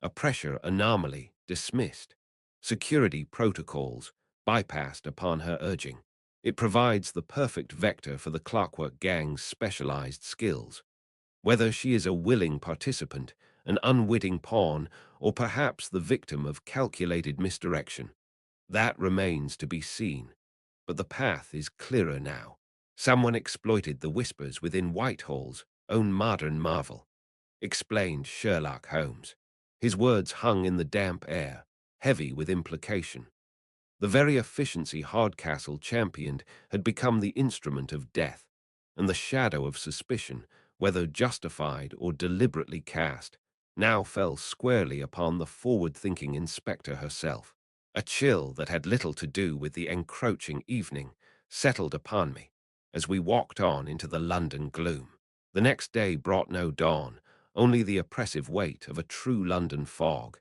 A pressure anomaly dismissed. Security protocols bypassed upon her urging. It provides the perfect vector for the Clockwork Gang's specialized skills. Whether she is a willing participant, an unwitting pawn, or perhaps the victim of calculated misdirection, that remains to be seen. But the path is clearer now. Someone exploited the whispers within Whitehall's own modern marvel, explained Sherlock Holmes. His words hung in the damp air, heavy with implication. The very efficiency Hardcastle championed had become the instrument of death, and the shadow of suspicion, whether justified or deliberately cast, now fell squarely upon the forward-thinking inspector herself. A chill that had little to do with the encroaching evening settled upon me as we walked on into the London gloom. The next day brought no dawn, only the oppressive weight of a true London fog.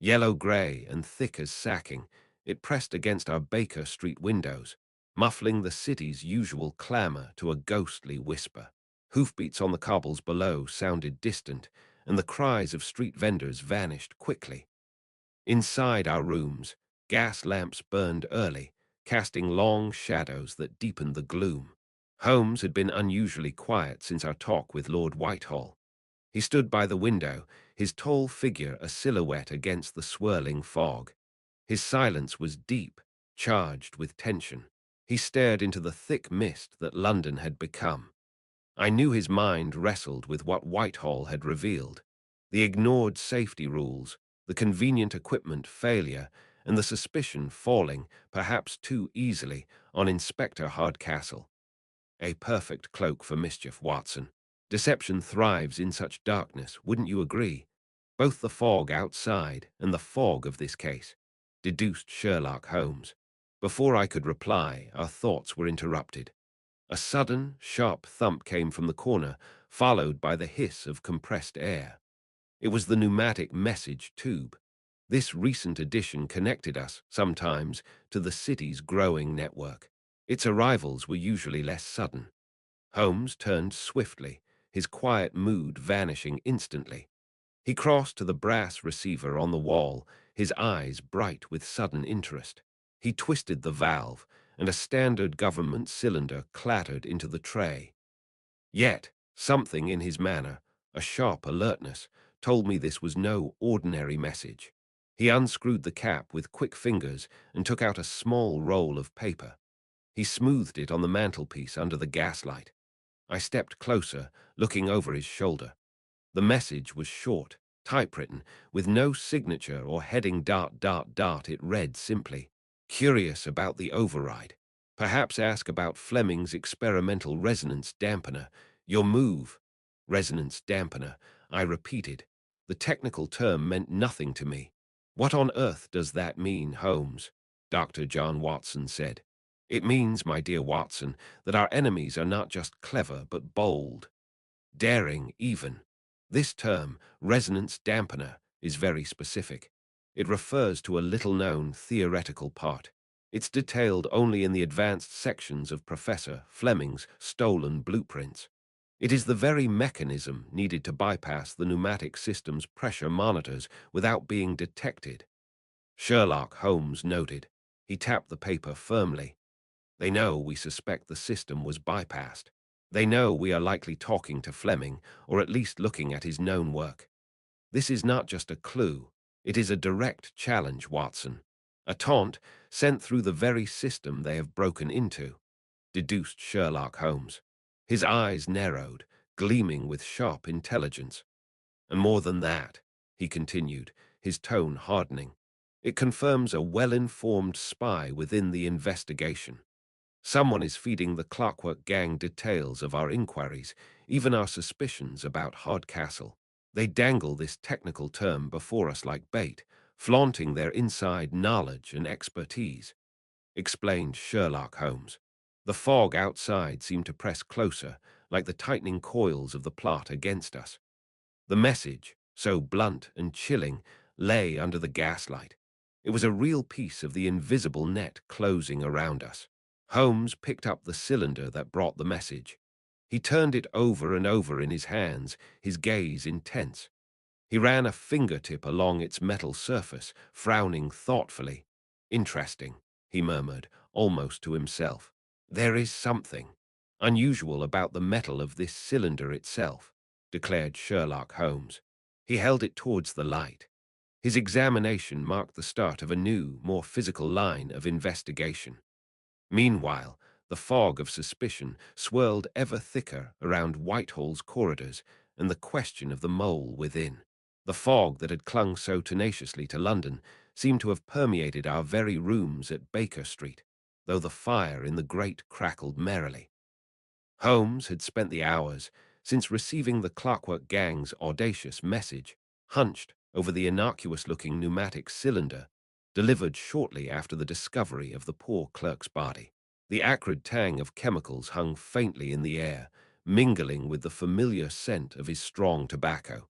Yellow-grey and thick as sacking, it pressed against our Baker Street windows, muffling the city's usual clamour to a ghostly whisper. Hoofbeats on the cobbles below sounded distant, and the cries of street vendors vanished quickly. Inside our rooms, gas lamps burned early, casting long shadows that deepened the gloom. Holmes had been unusually quiet since our talk with Lord Whitehall. He stood by the window, his tall figure a silhouette against the swirling fog. His silence was deep, charged with tension. He stared into the thick mist that London had become. I knew his mind wrestled with what Whitehall had revealed. The ignored safety rules, the convenient equipment failure, and the suspicion falling, perhaps too easily, on Inspector Hardcastle. A perfect cloak for mischief, Watson. Deception thrives in such darkness, wouldn't you agree? Both the fog outside and the fog of this case, deduced Sherlock Holmes. Before I could reply, our thoughts were interrupted. A sudden, sharp thump came from the corner, followed by the hiss of compressed air. It was the pneumatic message tube. This recent addition connected us, sometimes, to the city's growing network. Its arrivals were usually less sudden. Holmes turned swiftly, his quiet mood vanishing instantly. He crossed to the brass receiver on the wall, his eyes bright with sudden interest. He twisted the valve, and a standard government cylinder clattered into the tray. Yet, something in his manner, a sharp alertness, told me this was no ordinary message. He unscrewed the cap with quick fingers and took out a small roll of paper. He smoothed it on the mantelpiece under the gaslight. I stepped closer, looking over his shoulder. The message was short, typewritten, with no signature or heading dot dot dot. It read simply, "Curious about the override. Perhaps ask about Fleming's experimental resonance dampener. Your move." Resonance dampener, I repeated. The technical term meant nothing to me. "What on earth does that mean, Holmes?" Dr. John Watson said. "It means, my dear Watson, that our enemies are not just clever but bold. Daring, even. This term, resonance dampener, is very specific. It refers to a little-known theoretical part. It's detailed only in the advanced sections of Professor Flemming's stolen blueprints. It is the very mechanism needed to bypass the pneumatic system's pressure monitors without being detected." Sherlock Holmes noted. He tapped the paper firmly. "They know we suspect the system was bypassed. They know we are likely talking to Flemming, or at least looking at his known work. This is not just a clue. It is a direct challenge, Watson. A taunt sent through the very system they have broken into," deduced Sherlock Holmes. His eyes narrowed, gleaming with sharp intelligence. "And more than that," he continued, his tone hardening, "it confirms a well-informed spy within the investigation. Someone is feeding the Clockwork Gang details of our inquiries, even our suspicions about Hardcastle. They dangle this technical term before us like bait, flaunting their inside knowledge and expertise," explained Sherlock Holmes. The fog outside seemed to press closer, like the tightening coils of the plot against us. The message, so blunt and chilling, lay under the gaslight. It was a real piece of the invisible net closing around us. Holmes picked up the cylinder that brought the message. He turned it over and over in his hands, his gaze intense. He ran a fingertip along its metal surface, frowning thoughtfully. "Interesting," he murmured, almost to himself. "There is something unusual about the metal of this cylinder itself," declared Sherlock Holmes. He held it towards the light. His examination marked the start of a new, more physical line of investigation. Meanwhile, the fog of suspicion swirled ever thicker around Whitehall's corridors and the question of the mole within. The fog that had clung so tenaciously to London seemed to have permeated our very rooms at Baker Street, though the fire in the grate crackled merrily. Holmes had spent the hours since receiving the Clockwork Gang's audacious message, hunched over the innocuous-looking pneumatic cylinder delivered shortly after the discovery of the poor clerk's body. The acrid tang of chemicals hung faintly in the air, mingling with the familiar scent of his strong tobacco.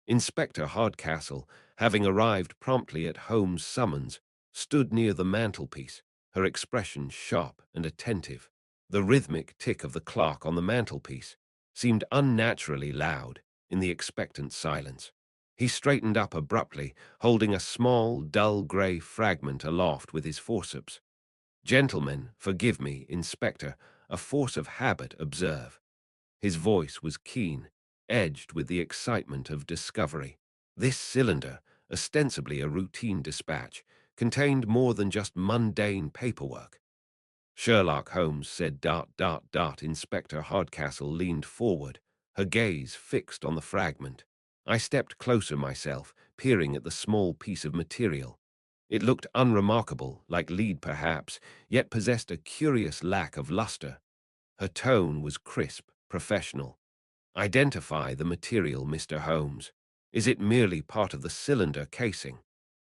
Inspector Hardcastle, having arrived promptly at Holmes' summons, stood near the mantelpiece, her expression sharp and attentive. The rhythmic tick of the clock on the mantelpiece seemed unnaturally loud in the expectant silence. He straightened up abruptly, holding a small, dull grey fragment aloft with his forceps. "Gentlemen, forgive me, Inspector, a force of habit, observe." His voice was keen, edged with the excitement of discovery. This cylinder, ostensibly a routine dispatch, contained more than just mundane paperwork. Sherlock Holmes said dot dot dot. Inspector Hardcastle leaned forward, her gaze fixed on the fragment. I stepped closer myself, peering at the small piece of material. It looked unremarkable, like lead perhaps, yet possessed a curious lack of luster. Her tone was crisp, professional. "Identify the material, Mr. Holmes. Is it merely part of the cylinder casing?"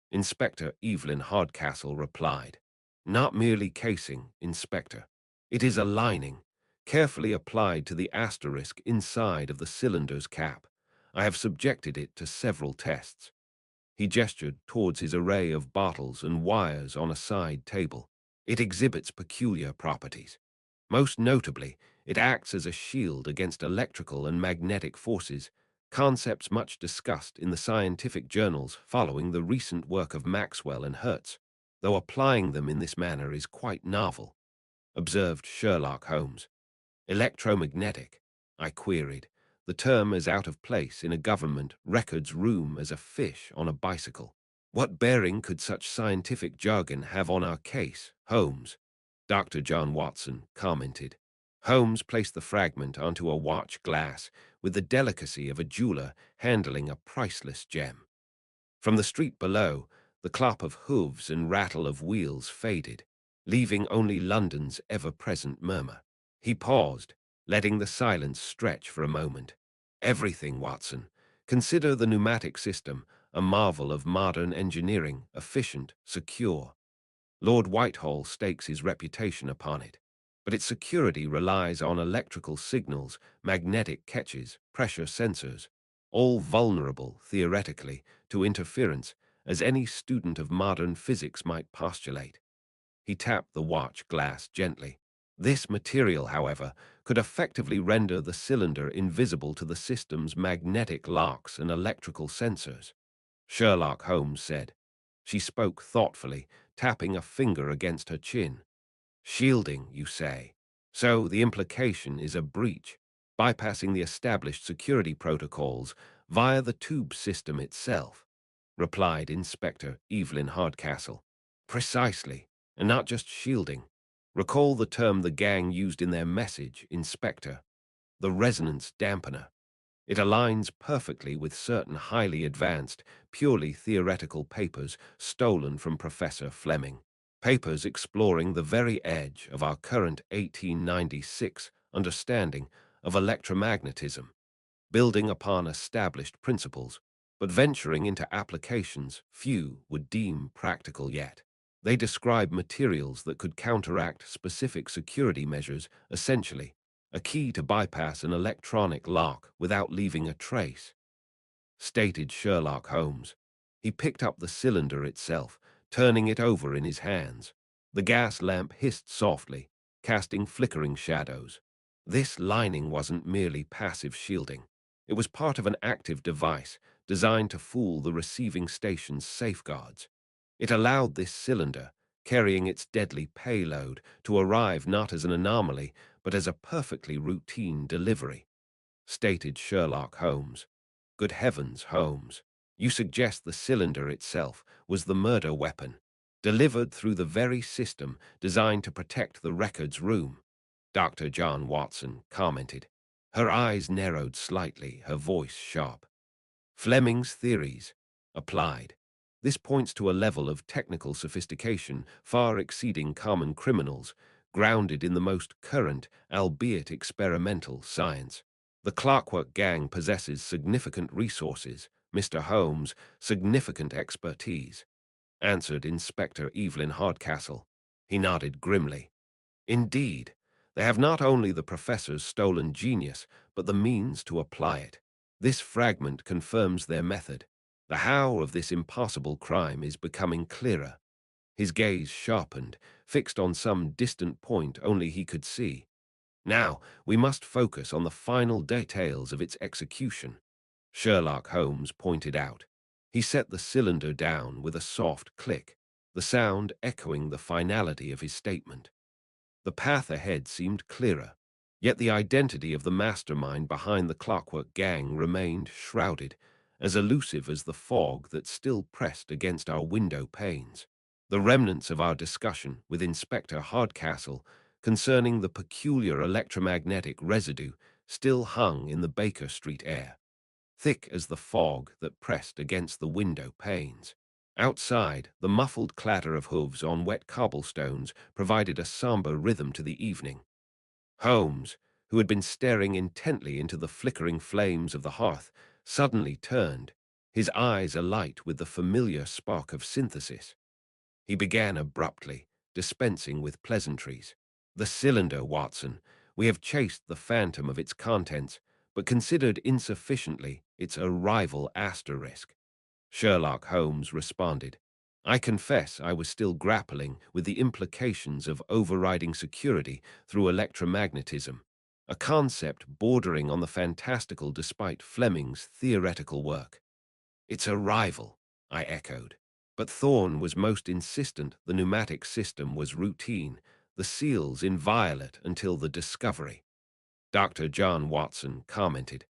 Inspector Evelyn Hardcastle replied. "Not merely casing, Inspector. It is a lining, carefully applied to the asterisk inside of the cylinder's cap. I have subjected it to several tests." He gestured towards his array of bottles and wires on a side table. It exhibits peculiar properties. Most notably, it acts as a shield against electrical and magnetic forces, concepts much discussed in the scientific journals following the recent work of Maxwell and Hertz, though applying them in this manner is quite novel, observed Sherlock Holmes. Electromagnetic? I queried. The term is out of place in a government records room as a fish on a bicycle. What bearing could such scientific jargon have on our case, Holmes? Dr. John Watson commented. Holmes placed the fragment onto a watch glass with the delicacy of a jeweler handling a priceless gem. From the street below, the clop of hooves and rattle of wheels faded, leaving only London's ever-present murmur. He paused, letting the silence stretch for a moment. Everything, Watson. Consider the pneumatic system, a marvel of modern engineering, efficient, secure. Lord Whitehall stakes his reputation upon it. But its security relies on electrical signals, magnetic catches, pressure sensors, all vulnerable, theoretically, to interference, as any student of modern physics might postulate. He tapped the watch glass gently. This material, however, could effectively render the cylinder invisible to the system's magnetic locks and electrical sensors, Sherlock Holmes said. She spoke thoughtfully, tapping a finger against her chin. Shielding, you say. So the implication is a breach, bypassing the established security protocols via the tube system itself, replied Inspector Evelyn Hardcastle. Precisely, and not just shielding. Recall the term the gang used in their message, Inspector, the resonance dampener. It aligns perfectly with certain highly advanced, purely theoretical papers stolen from Professor Flemming. Papers exploring the very edge of our current 1896 understanding of electromagnetism, building upon established principles, but venturing into applications few would deem practical yet. They describe materials that could counteract specific security measures, essentially, a key to bypass an electronic lock without leaving a trace, stated Sherlock Holmes. He picked up the cylinder itself, turning it over in his hands. The gas lamp hissed softly, casting flickering shadows. This lining wasn't merely passive shielding. It was part of an active device designed to fool the receiving station's safeguards. It allowed this cylinder, carrying its deadly payload, to arrive not as an anomaly, but as a perfectly routine delivery, stated Sherlock Holmes. Good heavens, Holmes. You suggest the cylinder itself was the murder weapon, delivered through the very system designed to protect the records room, Dr. John Watson commented. Her eyes narrowed slightly, her voice sharp. Fleming's theories, applied. This points to a level of technical sophistication far exceeding common criminals, grounded in the most current, albeit experimental, science. The Clockwork Gang possesses significant resources, Mr. Holmes, significant expertise, answered Inspector Evelyn Hardcastle. He nodded grimly. Indeed, they have not only the professor's stolen genius, but the means to apply it. This fragment confirms their method. The how of this impossible crime is becoming clearer. His gaze sharpened, fixed on some distant point only he could see. Now, we must focus on the final details of its execution, Sherlock Holmes pointed out. He set the cylinder down with a soft click, the sound echoing the finality of his statement. The path ahead seemed clearer, yet the identity of the mastermind behind the Clockwork Gang remained shrouded, as elusive as the fog that still pressed against our window panes. The remnants of our discussion with Inspector Hardcastle concerning the peculiar electromagnetic residue still hung in the Baker Street air, thick as the fog that pressed against the window panes. Outside, the muffled clatter of hooves on wet cobblestones provided a somber rhythm to the evening. Holmes, who had been staring intently into the flickering flames of the hearth, suddenly turned, his eyes alight with the familiar spark of synthesis. He began abruptly, dispensing with pleasantries. The cylinder, Watson. We have chased the phantom of its contents, but considered insufficiently its arrival asterisk. Sherlock Holmes responded. I confess I was still grappling with the implications of overriding security through electromagnetism, a concept bordering on the fantastical despite Fleming's theoretical work. It's a rival, I echoed. But Thorne was most insistent the pneumatic system was routine, the seals inviolate until the discovery. Dr. John Watson commented.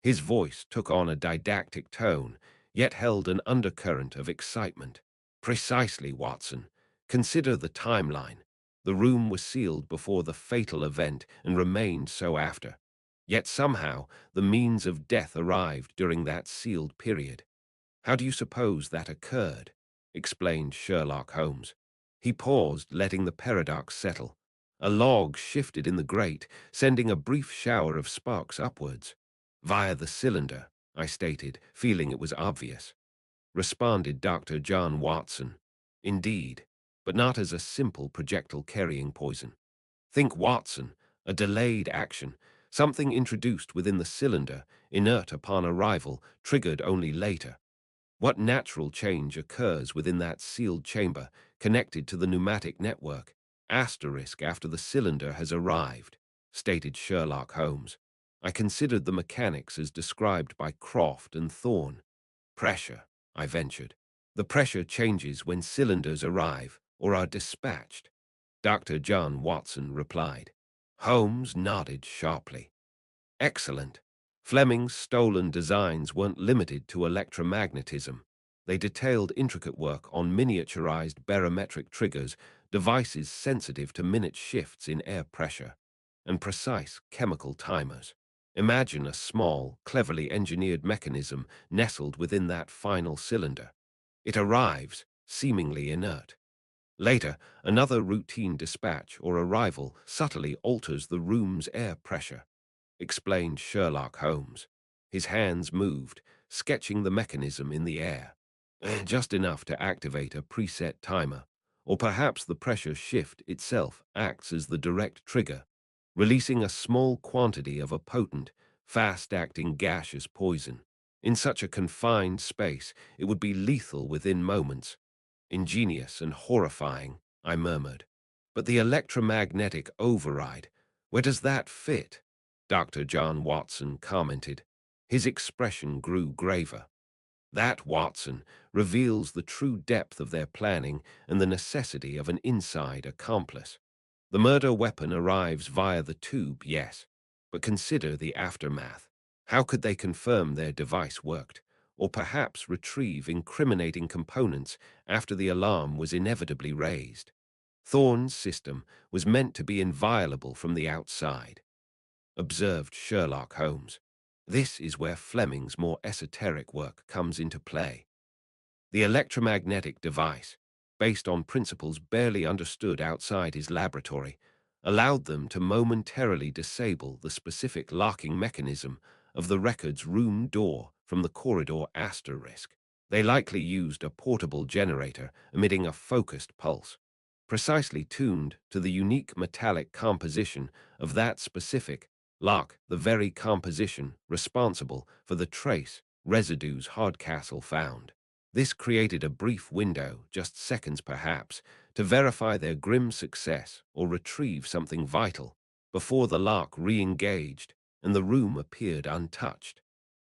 His voice took on a didactic tone, yet held an undercurrent of excitement. Precisely, Watson. Consider the timeline. The room was sealed before the fatal event and remained so after. Yet somehow the means of death arrived during that sealed period. How do you suppose that occurred? Explained Sherlock Holmes. He paused, letting the paradox settle. A log shifted in the grate, sending a brief shower of sparks upwards. Via the cylinder, I stated, feeling it was obvious. Responded Dr. John Watson. Indeed, but not as a simple projectile carrying poison. Think Watson, a delayed action, something introduced within the cylinder, inert upon arrival, triggered only later. What natural change occurs within that sealed chamber connected to the pneumatic network, asterisk after the cylinder has arrived, stated Sherlock Holmes. I considered the mechanics as described by Croft and Thorne. Pressure, I ventured. The pressure changes when cylinders arrive or are dispatched, Dr. John Watson replied. Holmes nodded sharply. Excellent. Fleming's stolen designs weren't limited to electromagnetism. They detailed intricate work on miniaturized barometric triggers, devices sensitive to minute shifts in air pressure, and precise chemical timers. Imagine a small, cleverly engineered mechanism nestled within that final cylinder. It arrives, seemingly inert. Later, another routine dispatch or arrival subtly alters the room's air pressure, explained Sherlock Holmes. His hands moved, sketching the mechanism in the air. Just enough to activate a preset timer, or perhaps the pressure shift itself acts as the direct trigger, releasing a small quantity of a potent, fast-acting gaseous poison. In such a confined space, it would be lethal within moments. Ingenious and horrifying, I murmured. But the electromagnetic override, where does that fit? Dr. John Watson commented. His expression grew graver. That, Watson, reveals the true depth of their planning and the necessity of an inside accomplice. The murder weapon arrives via the tube, yes, but consider the aftermath. How could they confirm their device worked, or perhaps retrieve incriminating components after the alarm was inevitably raised? Thorne's system was meant to be inviolable from the outside, observed Sherlock Holmes. This is where Fleming's more esoteric work comes into play. The electromagnetic device, based on principles barely understood outside his laboratory, allowed them to momentarily disable the specific locking mechanism of the record's room door from the corridor asterisk. They likely used a portable generator emitting a focused pulse, precisely tuned to the unique metallic composition of that specific lock, the very composition responsible for the trace residues Hardcastle found. This created a brief window, just seconds perhaps, to verify their grim success or retrieve something vital before the lock re-engaged and the room appeared untouched,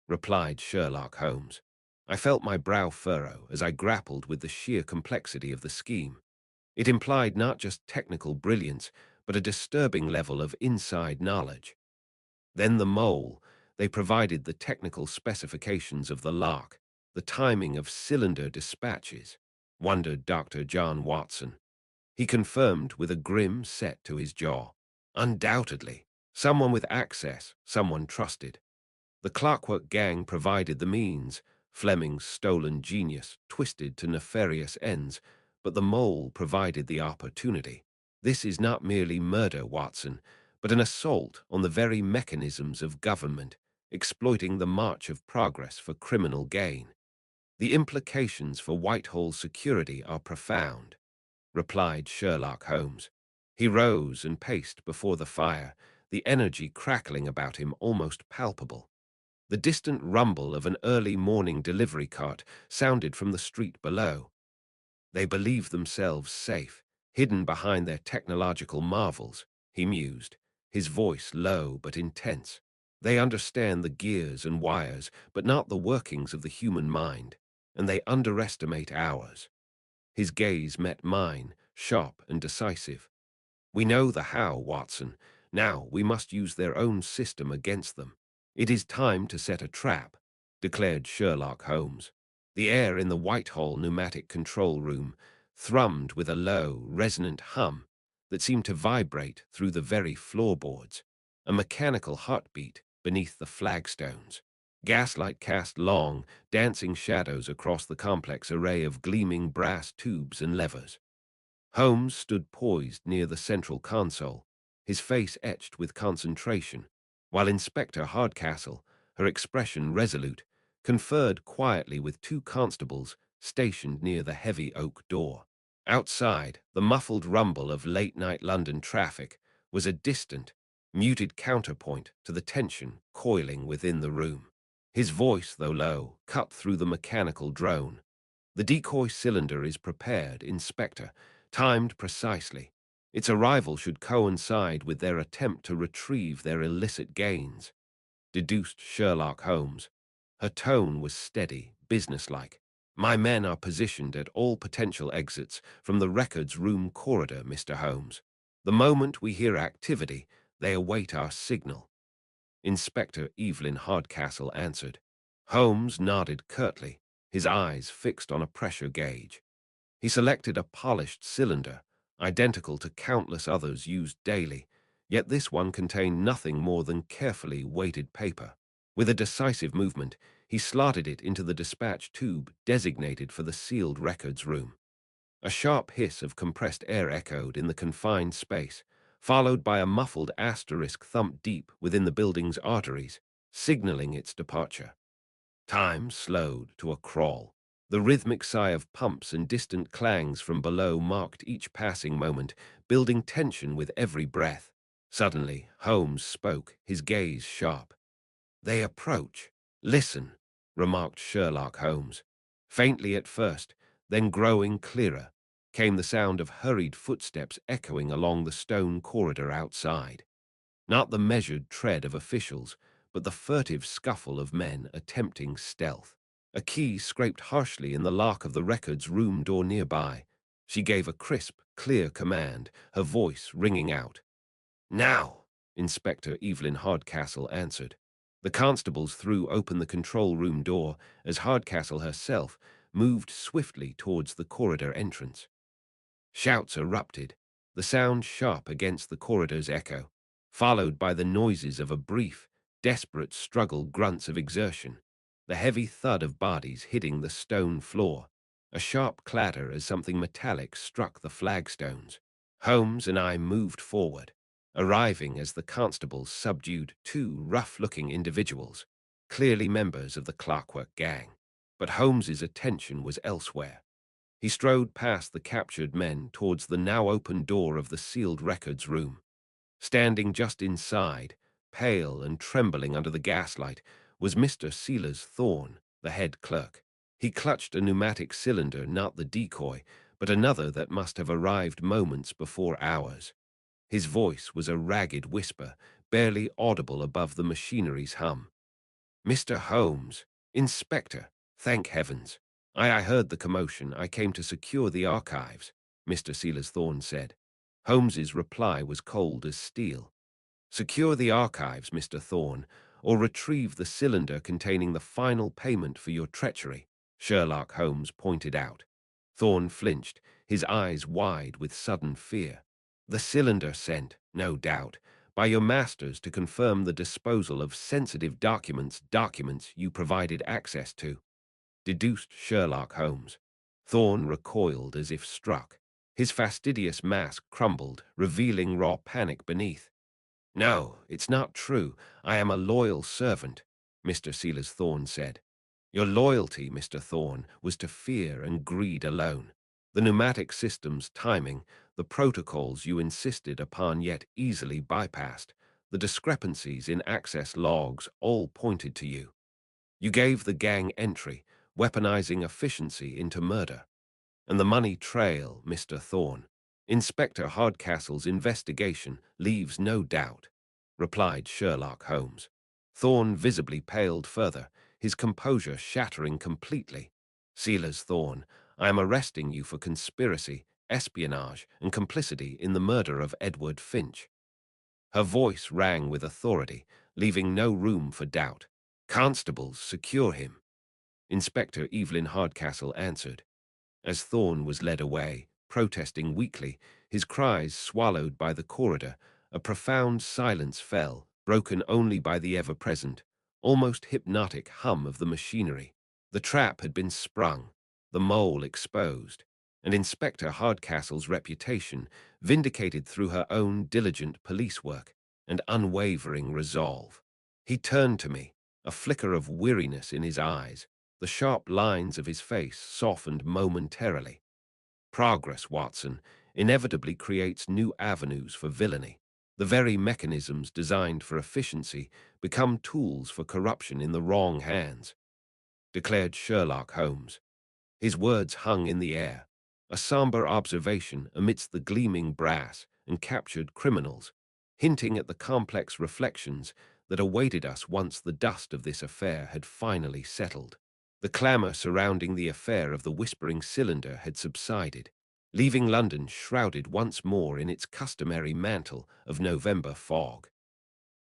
replied Sherlock Holmes. I felt my brow furrow as I grappled with the sheer complexity of the scheme. It implied not just technical brilliance, but a disturbing level of inside knowledge. Then the mole, they provided the technical specifications of the lock, the timing of cylinder dispatches, wondered Dr. John Watson. He confirmed with a grim set to his jaw. Undoubtedly, someone with access, someone trusted. The Clockwork Gang provided the means, Fleming's stolen genius twisted to nefarious ends, but the mole provided the opportunity. This is not merely murder, Watson, but an assault on the very mechanisms of government, exploiting the march of progress for criminal gain. The implications for Whitehall security are profound, replied Sherlock Holmes. He rose and paced before the fire, the energy crackling about him almost palpable. The distant rumble of an early morning delivery cart sounded from the street below. They believe themselves safe, hidden behind their technological marvels, he mused, his voice low but intense. They understand the gears and wires, but not the workings of the human mind, and they underestimate ours. His gaze met mine, sharp and decisive. We know the how, Watson. Now we must use their own system against them. It is time to set a trap, declared Sherlock Holmes. The air in the Whitehall pneumatic control room thrummed with a low, resonant hum that seemed to vibrate through the very floorboards, a mechanical heartbeat beneath the flagstones. Gaslight cast long, dancing shadows across the complex array of gleaming brass tubes and levers. Holmes stood poised near the central console, his face etched with concentration, while Inspector Hardcastle, her expression resolute, conferred quietly with two constables stationed near the heavy oak door. Outside, the muffled rumble of late-night London traffic was a distant, muted counterpoint to the tension coiling within the room. His voice, though low, cut through the mechanical drone. The decoy cylinder is prepared, Inspector, timed precisely. Its arrival should coincide with their attempt to retrieve their illicit gains, deduced Sherlock Holmes. Her tone was steady, businesslike. My men are positioned at all potential exits from the records room corridor, Mr. Holmes. The moment we hear activity, they await our signal. Inspector Evelyn Hardcastle answered. Holmes nodded curtly, his eyes fixed on a pressure gauge. He selected a polished cylinder, identical to countless others used daily, yet this one contained nothing more than carefully weighted paper. With a decisive movement, he slotted it into the dispatch tube designated for the sealed records room. A sharp hiss of compressed air echoed in the confined space, followed by a muffled asterisk thump deep within the building's arteries, signaling its departure. Time slowed to a crawl. The rhythmic sigh of pumps and distant clangs from below marked each passing moment, building tension with every breath. Suddenly, Holmes spoke, his gaze sharp. They approach. Listen, remarked Sherlock Holmes. Faintly at first, then growing clearer, came the sound of hurried footsteps echoing along the stone corridor outside. Not the measured tread of officials, but the furtive scuffle of men attempting stealth. A key scraped harshly in the lock of the records room door nearby. She gave a crisp, clear command, her voice ringing out. Now, Inspector Evelyn Hardcastle answered. The constables threw open the control room door as Hardcastle herself moved swiftly towards the corridor entrance. Shouts erupted, the sound sharp against the corridor's echo, followed by the noises of a brief, desperate struggle, grunts of exertion, the heavy thud of bodies hitting the stone floor, a sharp clatter as something metallic struck the flagstones. Holmes and I moved forward, arriving as the constables subdued two rough-looking individuals, clearly members of the Clockwork Gang. But Holmes's attention was elsewhere. He strode past the captured men towards the now open door of the sealed records room. Standing just inside, pale and trembling under the gaslight, was Mr. Silas Thorne, the head clerk. He clutched a pneumatic cylinder, not the decoy, but another that must have arrived moments before ours. His voice was a ragged whisper, barely audible above the machinery's hum. Mr. Holmes, Inspector, thank heavens. I heard the commotion. I came to secure the archives, Mr. Silas Thorne said. Holmes's reply was cold as steel. Secure the archives, Mr. Thorne, or retrieve the cylinder containing the final payment for your treachery, Sherlock Holmes pointed out. Thorne flinched, his eyes wide with sudden fear. The cylinder sent, no doubt, by your masters to confirm the disposal of sensitive documents you provided access to, deduced Sherlock Holmes. Thorne recoiled as if struck. His fastidious mask crumbled, revealing raw panic beneath. No, it's not true. I am a loyal servant, Mr. Silas Thorne said. Your loyalty, Mr. Thorne, was to fear and greed alone. The pneumatic system's timing, the protocols you insisted upon yet easily bypassed, the discrepancies in access logs all pointed to you. You gave the gang entry, weaponizing efficiency into murder. And the money trail, Mr. Thorne. Inspector Hardcastle's investigation leaves no doubt, replied Sherlock Holmes. Thorne visibly paled further, his composure shattering completely. Sealers Thorne, I am arresting you for conspiracy, espionage, and complicity in the murder of Edward Finch. Her voice rang with authority, leaving no room for doubt. Constables, secure him. Inspector Evelyn Hardcastle answered. As Thorne was led away, protesting weakly, his cries swallowed by the corridor, a profound silence fell, broken only by the ever-present, almost hypnotic hum of the machinery. The trap had been sprung, the mole exposed, and Inspector Hardcastle's reputation vindicated through her own diligent police work and unwavering resolve. He turned to me, a flicker of weariness in his eyes, the sharp lines of his face softened momentarily. Progress, Watson, inevitably creates new avenues for villainy. The very mechanisms designed for efficiency become tools for corruption in the wrong hands, declared Sherlock Holmes. His words hung in the air, a somber observation amidst the gleaming brass and captured criminals, hinting at the complex reflections that awaited us once the dust of this affair had finally settled. The clamour surrounding the affair of the Whispering Cylinder had subsided, leaving London shrouded once more in its customary mantle of November fog.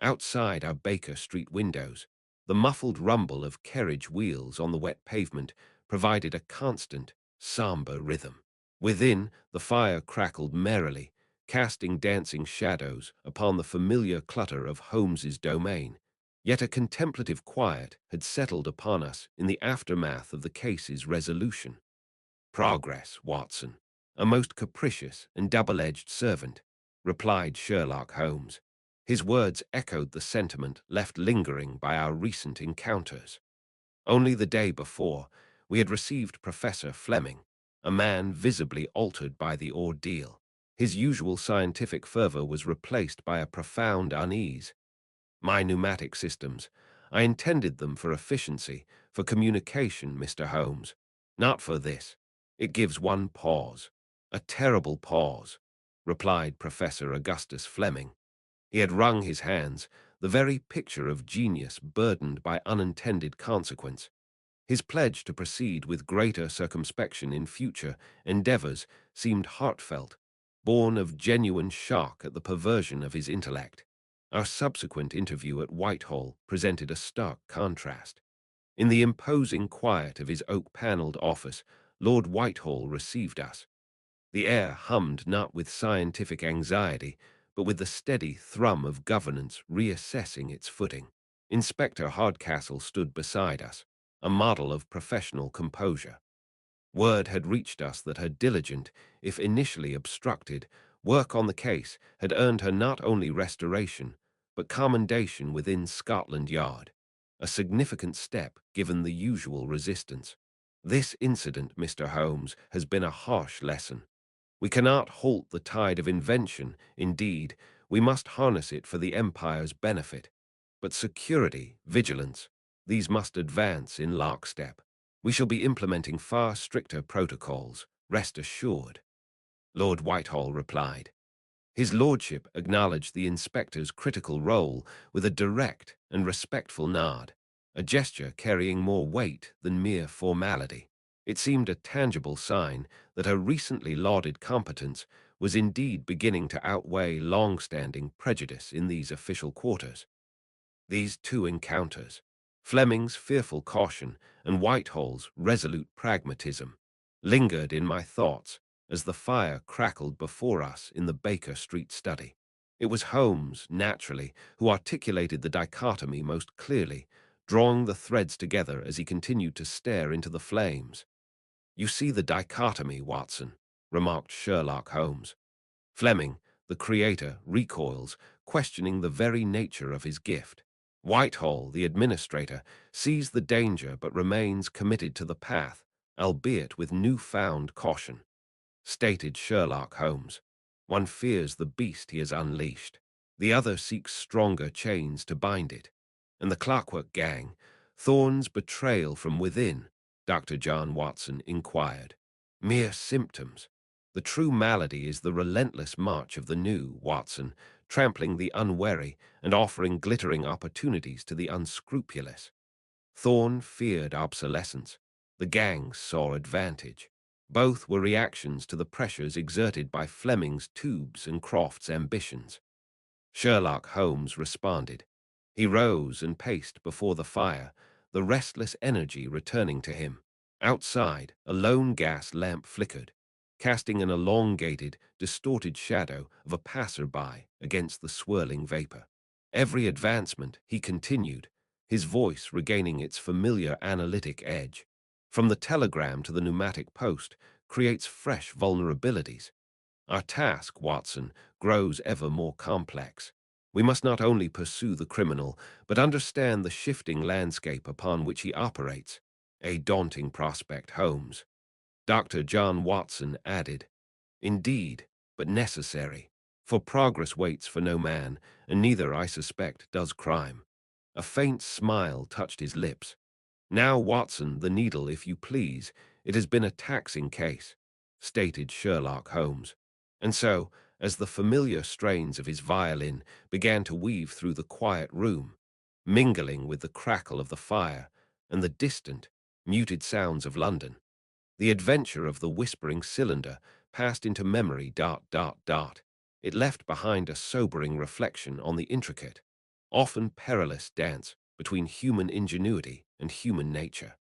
Outside our Baker Street windows, the muffled rumble of carriage wheels on the wet pavement provided a constant, somber rhythm. Within, the fire crackled merrily, casting dancing shadows upon the familiar clutter of Holmes's domain. Yet a contemplative quiet had settled upon us in the aftermath of the case's resolution. Progress, Watson, a most capricious and double-edged servant, replied Sherlock Holmes. His words echoed the sentiment left lingering by our recent encounters. Only the day before, we had received Professor Flemming, a man visibly altered by the ordeal. His usual scientific fervor was replaced by a profound unease. My pneumatic systems, I intended them for efficiency, for communication, Mr. Holmes. Not for this. It gives one pause. A terrible pause, replied Professor Augustus Flemming. He had wrung his hands, the very picture of genius burdened by unintended consequence. His pledge to proceed with greater circumspection in future endeavors seemed heartfelt, born of genuine shock at the perversion of his intellect. Our subsequent interview at Whitehall presented a stark contrast. In the imposing quiet of his oak-panelled office, Lord Whitehall received us. The air hummed not with scientific anxiety, but with the steady thrum of governance reassessing its footing. Inspector Hardcastle stood beside us, a model of professional composure. Word had reached us that her diligent, if initially obstructed, work on the case had earned her not only restoration, but commendation within Scotland Yard, a significant step given the usual resistance. This incident, Mr. Holmes, has been a harsh lesson. We cannot halt the tide of invention, indeed, we must harness it for the Empire's benefit. But security, vigilance, these must advance in lockstep. We shall be implementing far stricter protocols, rest assured, Lord Whitehall replied. His lordship acknowledged the inspector's critical role with a direct and respectful nod, a gesture carrying more weight than mere formality. It seemed a tangible sign that her recently lauded competence was indeed beginning to outweigh long-standing prejudice in these official quarters. These two encounters, Fleming's fearful caution and Whitehall's resolute pragmatism, lingered in my thoughts as the fire crackled before us in the Baker Street study. It was Holmes, naturally, who articulated the dichotomy most clearly, drawing the threads together as he continued to stare into the flames. "You see the dichotomy, Watson," remarked Sherlock Holmes. Flemming, the creator, recoils, questioning the very nature of his gift. Whitehall, the administrator, sees the danger but remains committed to the path, albeit with newfound caution. Stated Sherlock Holmes. One fears the beast he has unleashed. The other seeks stronger chains to bind it. And the Clockwork Gang, Thorn's betrayal from within, Dr. John Watson inquired. Mere symptoms. The true malady is the relentless march of the new, Watson, trampling the unwary and offering glittering opportunities to the unscrupulous. Thorn feared obsolescence. The gangs saw advantage. Both were reactions to the pressures exerted by Flemming's tubes and Croft's ambitions. Sherlock Holmes responded. He rose and paced before the fire, the restless energy returning to him. Outside, a lone gas lamp flickered, casting an elongated, distorted shadow of a passer-by against the swirling vapor. Every advancement, he continued, his voice regaining its familiar analytic edge. From the telegram to the pneumatic post, creates fresh vulnerabilities. Our task, Watson, grows ever more complex. We must not only pursue the criminal, but understand the shifting landscape upon which he operates. A daunting prospect, Holmes. Dr. John Watson added, Indeed, but necessary, for progress waits for no man, and neither, I suspect, does crime. A faint smile touched his lips. Now, Watson, the needle, if you please. It has been a taxing case, stated Sherlock Holmes. And so, as the familiar strains of his violin began to weave through the quiet room, mingling with the crackle of the fire and the distant, muted sounds of London, the adventure of the whispering cylinder passed into memory. It left behind a sobering reflection on the intricate, often perilous dance between human ingenuity and human nature.